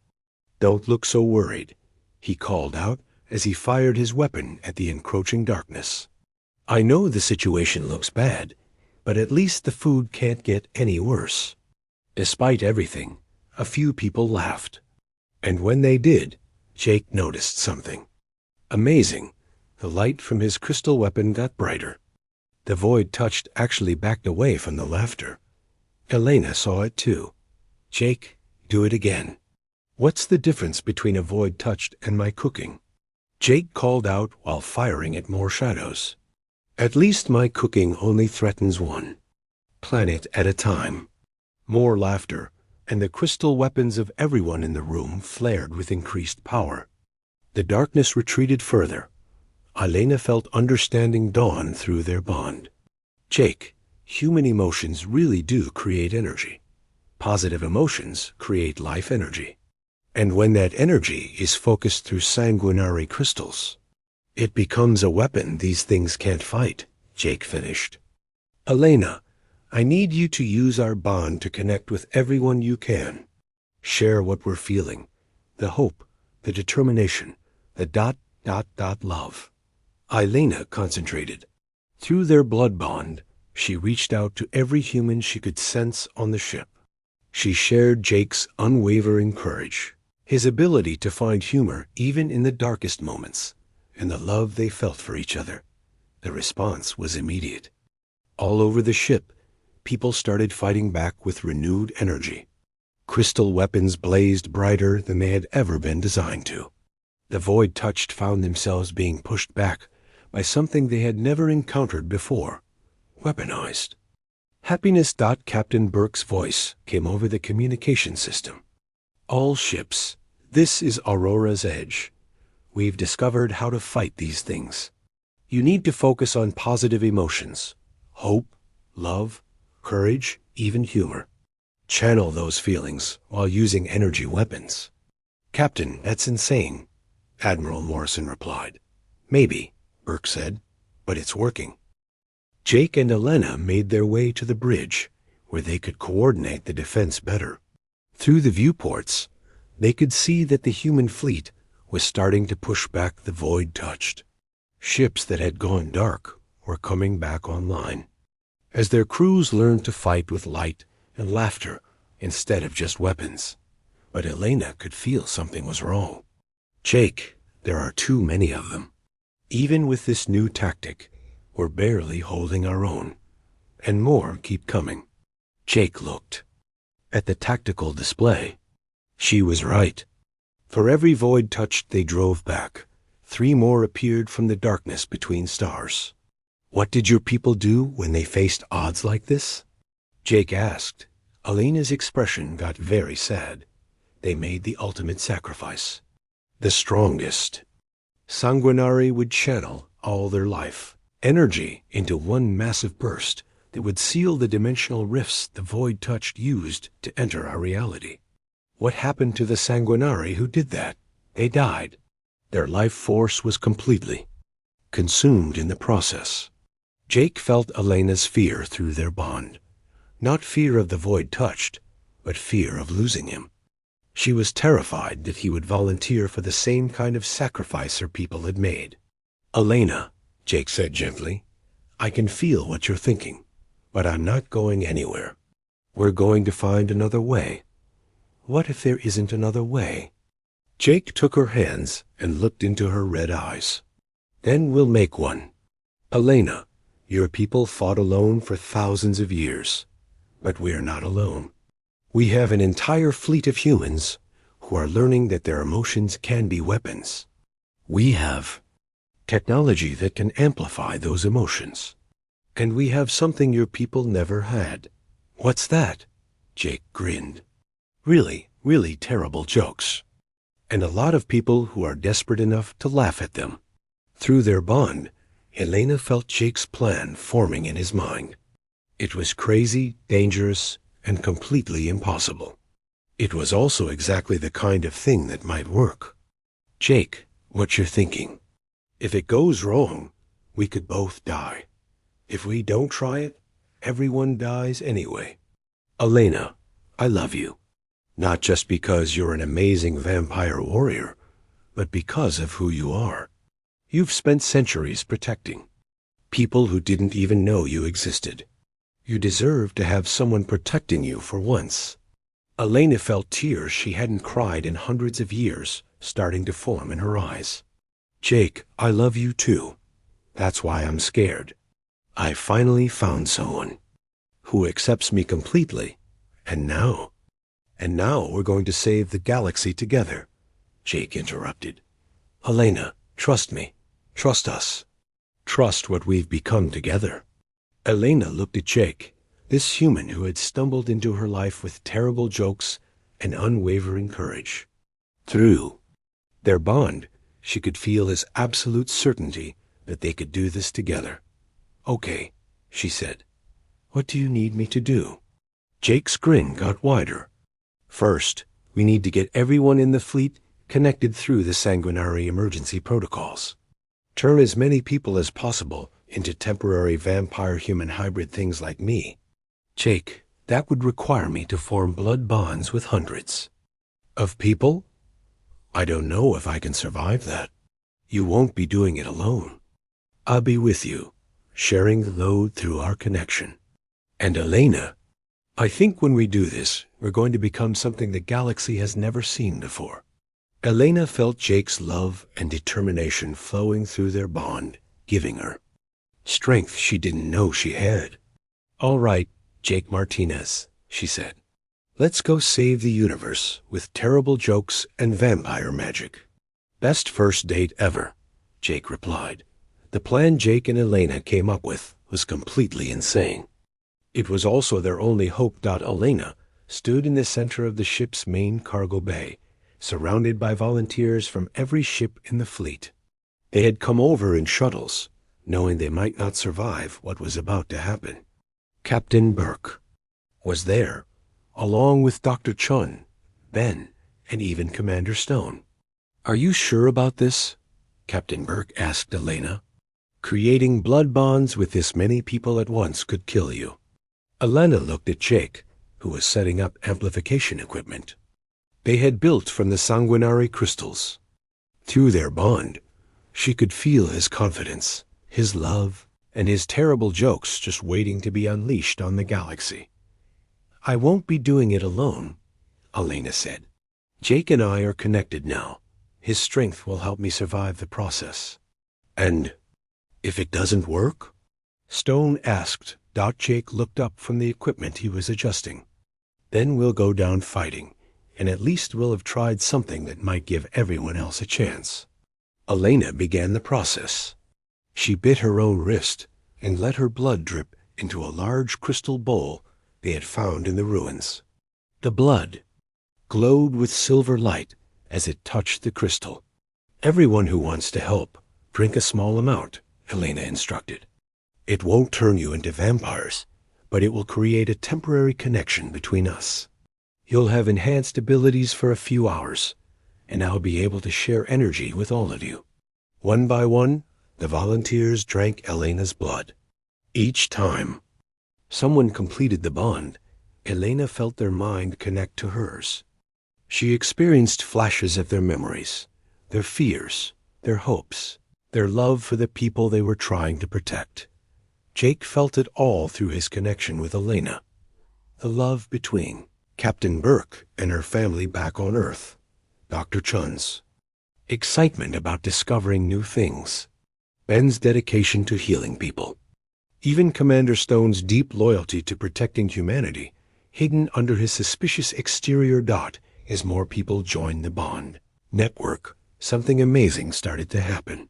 don't look so worried," he called out as he fired his weapon at the encroaching darkness. "I know the situation looks bad, but at least the food can't get any worse." Despite everything, a few people laughed. And when they did, Jake noticed something. Amazing, the light from his crystal weapon got brighter. The void touched actually backed away from the laughter. Elena saw it too. "Jake, do it again." "What's the difference between a void touched and my cooking?" Jake called out while firing at more shadows. "At least my cooking only threatens one planet at a time." More laughter, and the crystal weapons of everyone in the room flared with increased power. The darkness retreated further. Elena felt understanding dawn through their bond. "Jake, human emotions really do create energy. Positive emotions create life energy. And when that energy is focused through sanguinary crystals, it becomes a weapon these things can't fight," Jake finished. "Elena, I need you to use our bond to connect with everyone you can. Share what we're feeling, the hope, the determination, the ... love." Elena concentrated. Through their blood bond, she reached out to every human she could sense on the ship. She shared Jake's unwavering courage, his ability to find humor even in the darkest moments, and the love they felt for each other. The response was immediate. All over the ship, people started fighting back with renewed energy. Crystal weapons blazed brighter than they had ever been designed to. The void touched found themselves being pushed back by something they had never encountered before, weaponized. Happiness. Captain Burke's voice came over the communication system. "All ships, this is Aurora's Edge. We've discovered how to fight these things. You need to focus on positive emotions, hope, love, courage, even humor. Channel those feelings while using energy weapons." "Captain, that's insane," Admiral Morrison replied. "Maybe," Burke said, "but it's working." Jake and Elena made their way to the bridge, where they could coordinate the defense better. Through the viewports, they could see that the human fleet was starting to push back the void touched. Ships that had gone dark were coming back online, as their crews learned to fight with light and laughter instead of just weapons. But Elena could feel something was wrong. Jake, there are too many of them. Even with this new tactic, we're barely holding our own, and more keep coming. Jake looked at the tactical display. She was right. For every void touched they drove back, 3 more appeared from the darkness between stars. What did your people do when they faced odds like this? Jake asked. Elena's expression got very sad. They made the ultimate sacrifice. The strongest. Sanguinari would channel all their life, energy into one massive burst that would seal the dimensional rifts the void touched used to enter our reality. What happened to the Sanguinari who did that? They died. Their life force was completely consumed in the process. Jake felt Elena's fear through their bond. Not fear of the void touched, but fear of losing him. She was terrified that he would volunteer for the same kind of sacrifice her people had made. Elena, Jake said gently, I can feel what you're thinking, but I'm not going anywhere. We're going to find another way. What if there isn't another way? Jake took her hands and looked into her red eyes. Then we'll make one. Elena, your people fought alone for thousands of years, but we're not alone. We have an entire fleet of humans who are learning that their emotions can be weapons. We have technology that can amplify those emotions. And we have something your people never had. What's that? Jake grinned. Really terrible jokes. And a lot of people who are desperate enough to laugh at them. Through their bond, Elena felt Jake's plan forming in his mind. It was crazy, dangerous, and completely impossible. It was also exactly the kind of thing that might work. Jake, what you're thinking? If it goes wrong, we could both die. If we don't try it, everyone dies anyway. Elena, I love you. Not just because you're an amazing vampire warrior, but because of who you are. You've spent centuries protecting people who didn't even know you existed. You deserve to have someone protecting you for once. Elena felt tears she hadn't cried in hundreds of years starting to form in her eyes. Jake, I love you too. That's why I'm scared. I finally found someone who accepts me completely, and now we're going to save the galaxy together. Jake interrupted. Elena, trust me. Trust us. Trust what we've become together. Elena looked at Jake, this human who had stumbled into her life with terrible jokes and unwavering courage. Through their bond, she could feel his absolute certainty that they could do this together. Okay, she said. What do you need me to do? Jake's grin got wider. First, we need to get everyone in the fleet connected through the Sanguinari emergency protocols. Turn as many people as possible into temporary vampire-human hybrid things like me. Jake, that would require me to form blood bonds with hundreds of people? I don't know if I can survive that. You won't be doing it alone. I'll be with you, sharing the load through our connection. And Elena, I think when we do this, we're going to become something the galaxy has never seen before. Elena felt Jake's love and determination flowing through their bond, giving her strength she didn't know she had. All right, Jake Martinez, she said. Let's go save the universe with terrible jokes and vampire magic. Best first date ever, Jake replied. The plan Jake and Elena came up with was completely insane. It was also their only hope. Elena stood in the center of the ship's main cargo bay, surrounded by volunteers from every ship in the fleet. They had come over in shuttles, knowing they might not survive what was about to happen. Captain Burke was there, along with Dr. Chun, Ben, and even Commander Stone. Are you sure about this? Captain Burke asked Elena. Creating blood bonds with this many people at once could kill you. Elena looked at Jake, who was setting up amplification equipment. They had built from the sanguinary crystals. Through their bond, she could feel his confidence, his love, and his terrible jokes just waiting to be unleashed on the galaxy. "I won't be doing it alone," Elena said. "Jake and I are connected now. His strength will help me survive the process." "And if it doesn't work?" Stone asked. Jake looked up from the equipment he was adjusting. "Then we'll go down fighting, and at least we'll have tried something that might give everyone else a chance." Elena began the process. She bit her own wrist and let her blood drip into a large crystal bowl they had found in the ruins. The blood glowed with silver light as it touched the crystal. "Everyone who wants to help, drink a small amount," Elena instructed. "It won't turn you into vampires, but it will create a temporary connection between us. You'll have enhanced abilities for a few hours, and I'll be able to share energy with all of you." One by one, the volunteers drank Elena's blood. Each time someone completed the bond, Elena felt their mind connect to hers. She experienced flashes of their memories, their fears, their hopes, their love for the people they were trying to protect. Jake felt it all through his connection with Elena. The love between Captain Burke and her family back on Earth, Dr. Chun's excitement about discovering new things, Ben's dedication to healing people, even Commander Stone's deep loyalty to protecting humanity, hidden under his suspicious exterior dot as more people joined the bond network. Something amazing started to happen.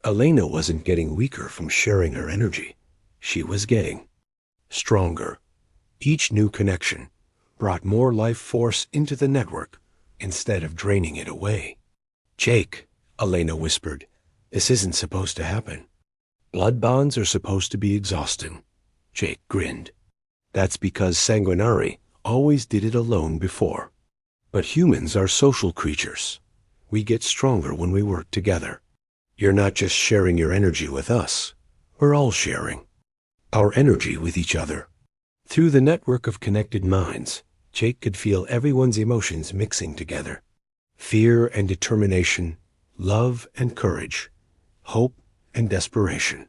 Elena wasn't getting weaker from sharing her energy. She was getting stronger. Each new connection brought more life force into the network instead of draining it away. "Jake," Elena whispered, "this isn't supposed to happen." "Blood bonds are supposed to be exhausting." Jake grinned. "That's because Sanguinari always did it alone before. But humans are social creatures. We get stronger when we work together. You're not just sharing your energy with us. We're all sharing our energy with each other." Through the network of connected minds, Jake could feel everyone's emotions mixing together. Fear and determination, love and courage, hope and desperation,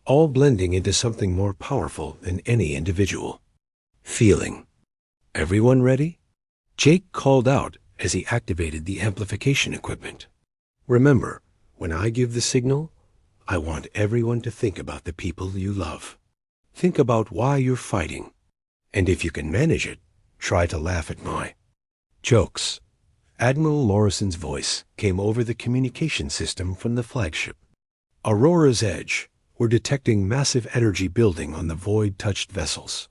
all blending into something more powerful than any individual. Feeling. "Everyone ready?" Jake called out as he activated the amplification equipment. "Remember, when I give the signal, I want everyone to think about the people you love. Think about why you're fighting. And if you can manage it, try to laugh at my jokes." Admiral Laurison's voice came over the communication system from the flagship. Aurora's Edge were detecting massive energy building on the void-touched vessels.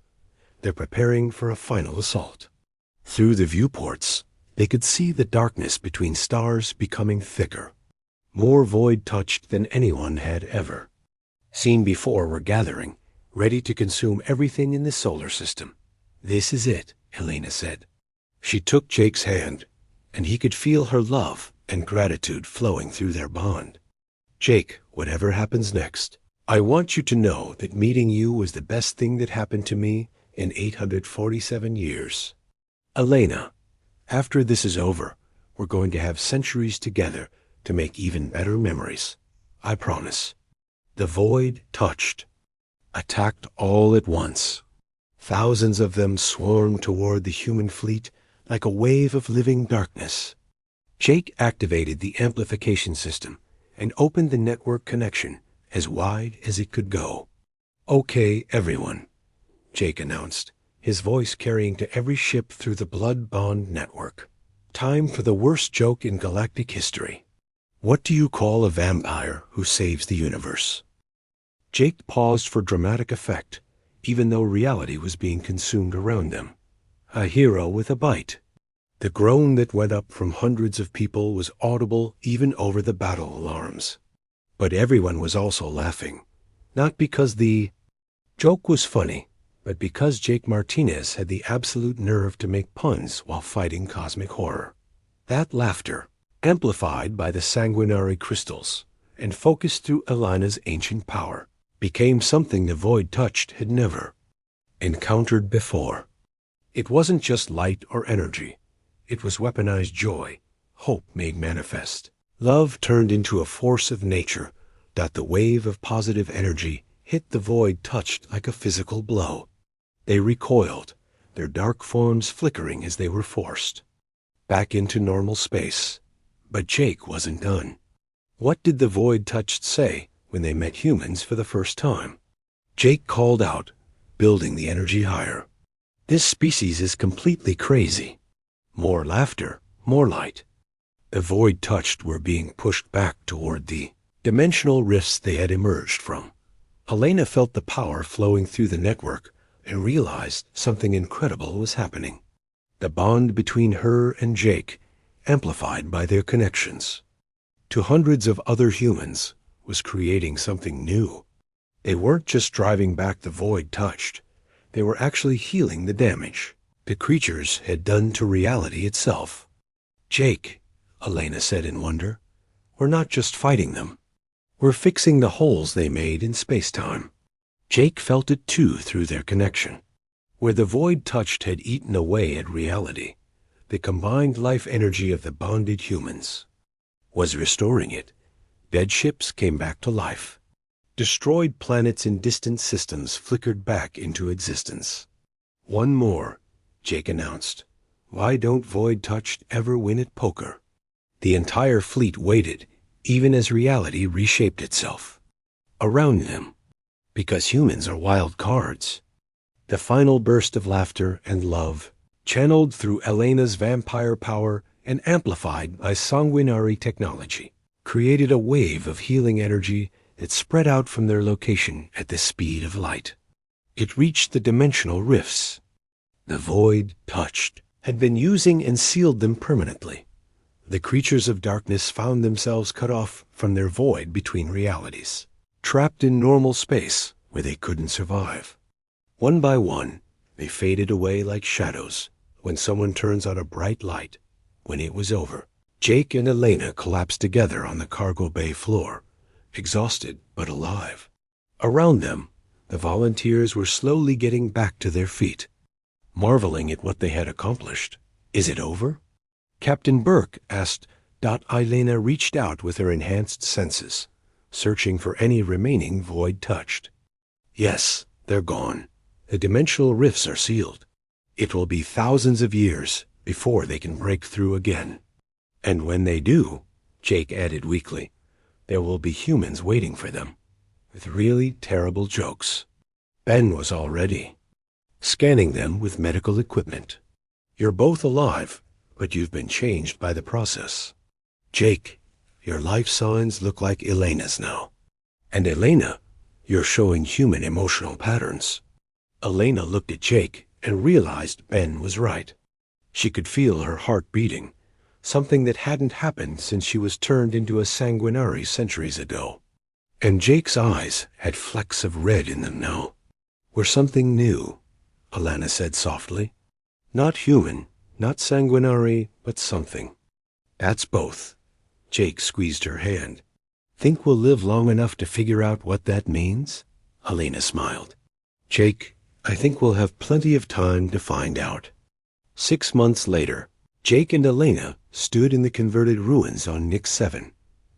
They're preparing for a final assault. Through the viewports, they could see the darkness between stars becoming thicker. More void-touched than anyone had ever seen before were gathering, ready to consume everything in the solar system. "This is it," Elena said. She took Jake's hand, and he could feel her love and gratitude flowing through their bond. "Jake, whatever happens next, I want you to know that meeting you was the best thing that happened to me in 847 years. Elena, after this is over, we're going to have centuries together to make even better memories. I promise." The void touched, attacked all at once. Thousands of them swarmed toward the human fleet like a wave of living darkness. Jake activated the amplification system and opened the network connection as wide as it could go. "Okay, everyone," Jake announced, his voice carrying to every ship through the blood bond network. "Time for the worst joke in galactic history. What do you call a vampire who saves the universe?" Jake paused for dramatic effect, even though reality was being consumed around them. "A hero with a bite." The groan that went up from hundreds of people was audible even over the battle alarms. But everyone was also laughing, not because the joke was funny, but because Jake Martinez had the absolute nerve to make puns while fighting cosmic horror. That laughter, amplified by the sanguinary crystals and focused through Elena's ancient power, became something the void touched had never encountered before. It wasn't just light or energy. It was weaponized joy, hope made manifest. Love turned into a force of nature. The wave of positive energy hit the void touched like a physical blow. They recoiled, their dark forms flickering as they were forced back into normal space. But Jake wasn't done. What did the void touched say when they met humans for the first time? Jake called out, building the energy higher. This species is completely crazy. More laughter, more light. The void touched were being pushed back toward the dimensional rifts they had emerged from. Elena felt the power flowing through the network and realized something incredible was happening. The bond between her and Jake, amplified by their connections to hundreds of other humans, was creating something new. They weren't just driving back the void touched. They were actually healing the damage the creatures had done to reality itself. Jake, Elena said in wonder, we're not just fighting them. We're fixing the holes they made in space-time. Jake felt it too through their connection. Where the void touched had eaten away at reality, the combined life energy of the bonded humans was restoring it. Dead ships came back to life. Destroyed planets in distant systems flickered back into existence. One more, Jake announced. Why don't void touched ever win at poker? The entire fleet waited, even as reality reshaped itself around them. Because humans are wild cards. The final burst of laughter and love, channeled through Elena's vampire power and amplified by sanguinary technology, created a wave of healing energy that spread out from their location at the speed of light. It reached the dimensional rifts. The void touched had been using and sealed them permanently. The creatures of darkness found themselves cut off from their void between realities, trapped in normal space where they couldn't survive. One by one, they faded away like shadows when someone turns on a bright light. When it was over, Jake and Elena collapsed together on the cargo bay floor, exhausted but alive. Around them, the volunteers were slowly getting back to their feet, marveling at what they had accomplished. Is it over? Captain Burke asked. Elena reached out with her enhanced senses, searching for any remaining void touched. Yes, they're gone. The dimensional rifts are sealed. It will be thousands of years before they can break through again. And when they do, Jake added weakly, there will be humans waiting for them, with really terrible jokes. Ben was already scanning them with medical equipment. You're both alive, but you've been changed by the process. Jake, your life signs look like Elena's now. And Elena, you're showing human emotional patterns. Elena looked at Jake and realized Ben was right. She could feel her heart beating, something that hadn't happened since she was turned into a sanguinary centuries ago. And Jake's eyes had flecks of red in them now. We're something new, Elena said softly. Not human, not sanguinary, but something. That's both. Jake squeezed her hand. Think we'll live long enough to figure out what that means? Elena smiled. Jake, I think we'll have plenty of time to find out. 6 months later, Jake and Elena stood in the converted ruins on Nix 7.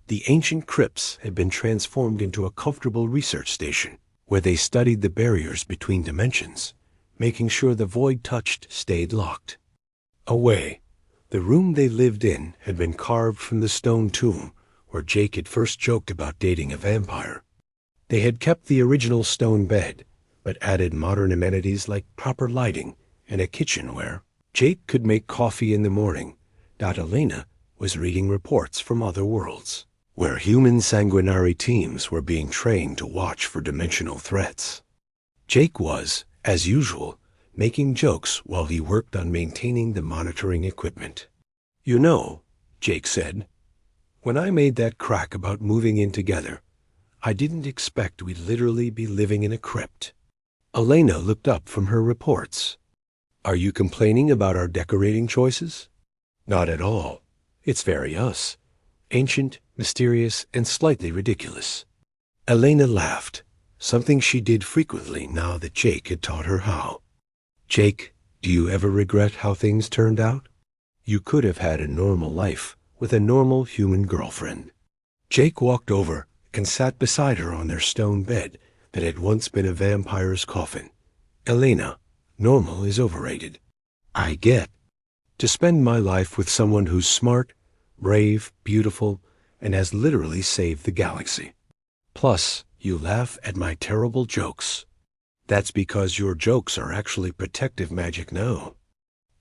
The ancient crypts had been transformed into a comfortable research station, where they studied the barriers between dimensions, making sure the void touched stayed locked. Away, the room they lived in had been carved from the stone tomb where Jake had first joked about dating a vampire. They had kept the original stone bed, but added modern amenities like proper lighting and a kitchen where Jake could make coffee in the morning. Elena was reading reports from other worlds, where human sanguinary teams were being trained to watch for dimensional threats. Jake was, as usual, making jokes while he worked on maintaining the monitoring equipment. You know, Jake said, when I made that crack about moving in together, I didn't expect we'd literally be living in a crypt. Elena looked up from her reports. Are you complaining about our decorating choices? Not at all. It's very us. ancient, mysterious, and slightly ridiculous. Elena laughed, something she did frequently now that Jake had taught her how. Jake, do you ever regret how things turned out? You could have had a normal life with a normal human girlfriend. Jake walked over and sat beside her on their stone bed that had once been a vampire's coffin. Elena, normal is overrated. I get. To spend my life with someone who's smart, brave, beautiful, and has literally saved the galaxy. Plus, you laugh at my terrible jokes. That's because your jokes are actually protective magic now.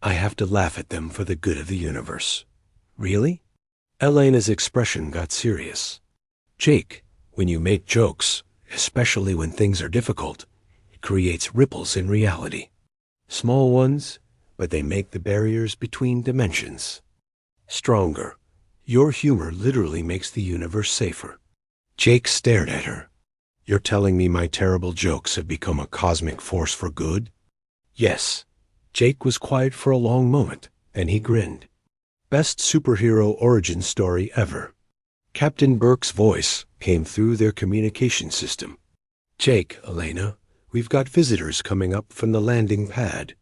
I have to laugh at them for the good of the universe. Really? Elena's expression got serious. Jake, when you make jokes, especially when things are difficult, it creates ripples in reality. Small ones, but they make the barriers between dimensions stronger. Your humor literally makes the universe safer. Jake stared at her. You're telling me my terrible jokes have become a cosmic force for good? Yes. Jake was quiet for a long moment, and he grinned. Best superhero origin story ever. Captain Burke's voice came through their communication system. Jake, Elena, we've got visitors coming up from the landing pad.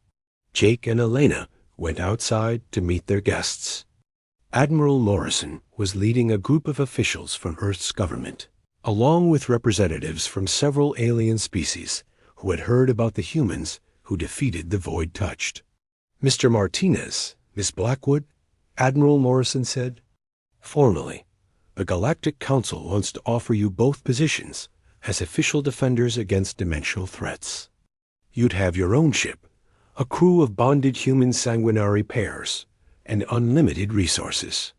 Jake and Elena went outside to meet their guests. Admiral Morrison was leading a group of officials from Earth's government, along with representatives from several alien species who had heard about the humans who defeated the Void Touched. Mr. Martinez, Miss Blackwood, Admiral Morrison said, formally, the Galactic Council wants to offer you both positions as official defenders against dimensional threats. You'd have your own ship, a crew of bonded human sanguinary pairs, and unlimited resources.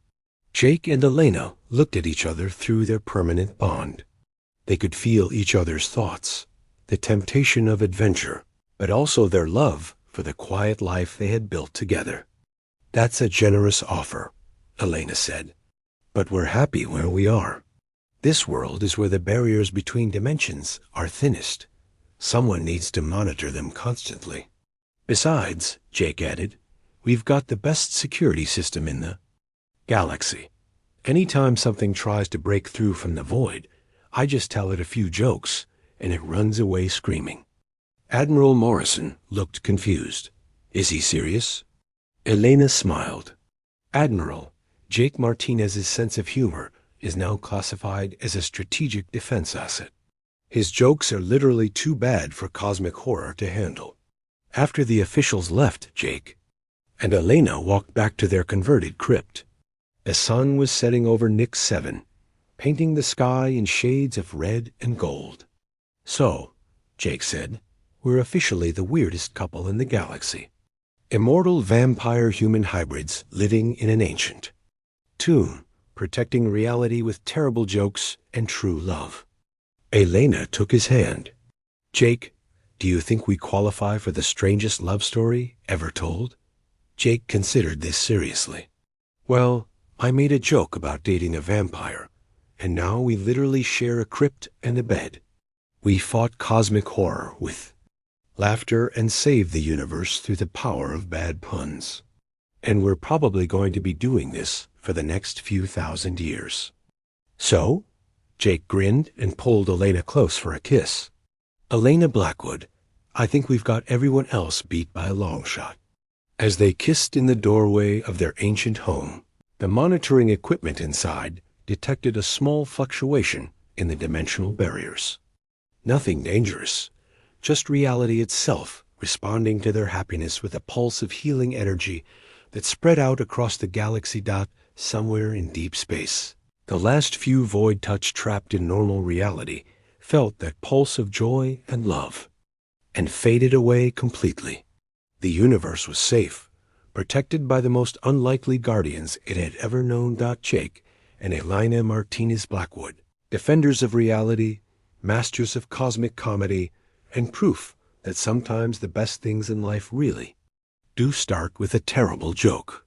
Jake and Elena looked at each other through their permanent bond. They could feel each other's thoughts, the temptation of adventure, but also their love for the quiet life they had built together. That's a generous offer, Elena said, but we're happy where we are. This world is where the barriers between dimensions are thinnest. Someone needs to monitor them constantly. Besides, Jake added, we've got the best security system in the galaxy. Anytime something tries to break through from the void, I just tell it a few jokes, and it runs away screaming. Admiral Morrison looked confused. Is he serious? Elena smiled. Admiral, Jake Martinez's sense of humor is now classified as a strategic defense asset. His jokes are literally too bad for cosmic horror to handle. After the officials left Jake and Elena walked back to their converted crypt, the sun was setting over Nix 7, painting the sky in shades of red and gold. So, Jake said, we're officially the weirdest couple in the galaxy. Immortal vampire-human hybrids living in an ancient tomb, protecting reality with terrible jokes and true love. Elena took his hand. Jake, do you think we qualify for the strangest love story ever told? Jake considered this seriously. Well, I made a joke about dating a vampire, and now we literally share a crypt and a bed. We fought cosmic horror with laughter and saved the universe through the power of bad puns. And we're probably going to be doing this for the next few thousand years. So? Jake grinned and pulled Elena close for a kiss. Elena Blackwood, I think we've got everyone else beat by a long shot. As they kissed in the doorway of their ancient home, the monitoring equipment inside detected a small fluctuation in the dimensional barriers. Nothing dangerous, just reality itself responding to their happiness with a pulse of healing energy that spread out across the galaxy somewhere in deep space. The last few void touch trapped in normal reality felt that pulse of joy and love, and faded away completely. The universe was safe, protected by the most unlikely guardians it had ever known. Jake and Elena Martinez Blackwood, defenders of reality, masters of cosmic comedy, and proof that sometimes the best things in life really do start with a terrible joke.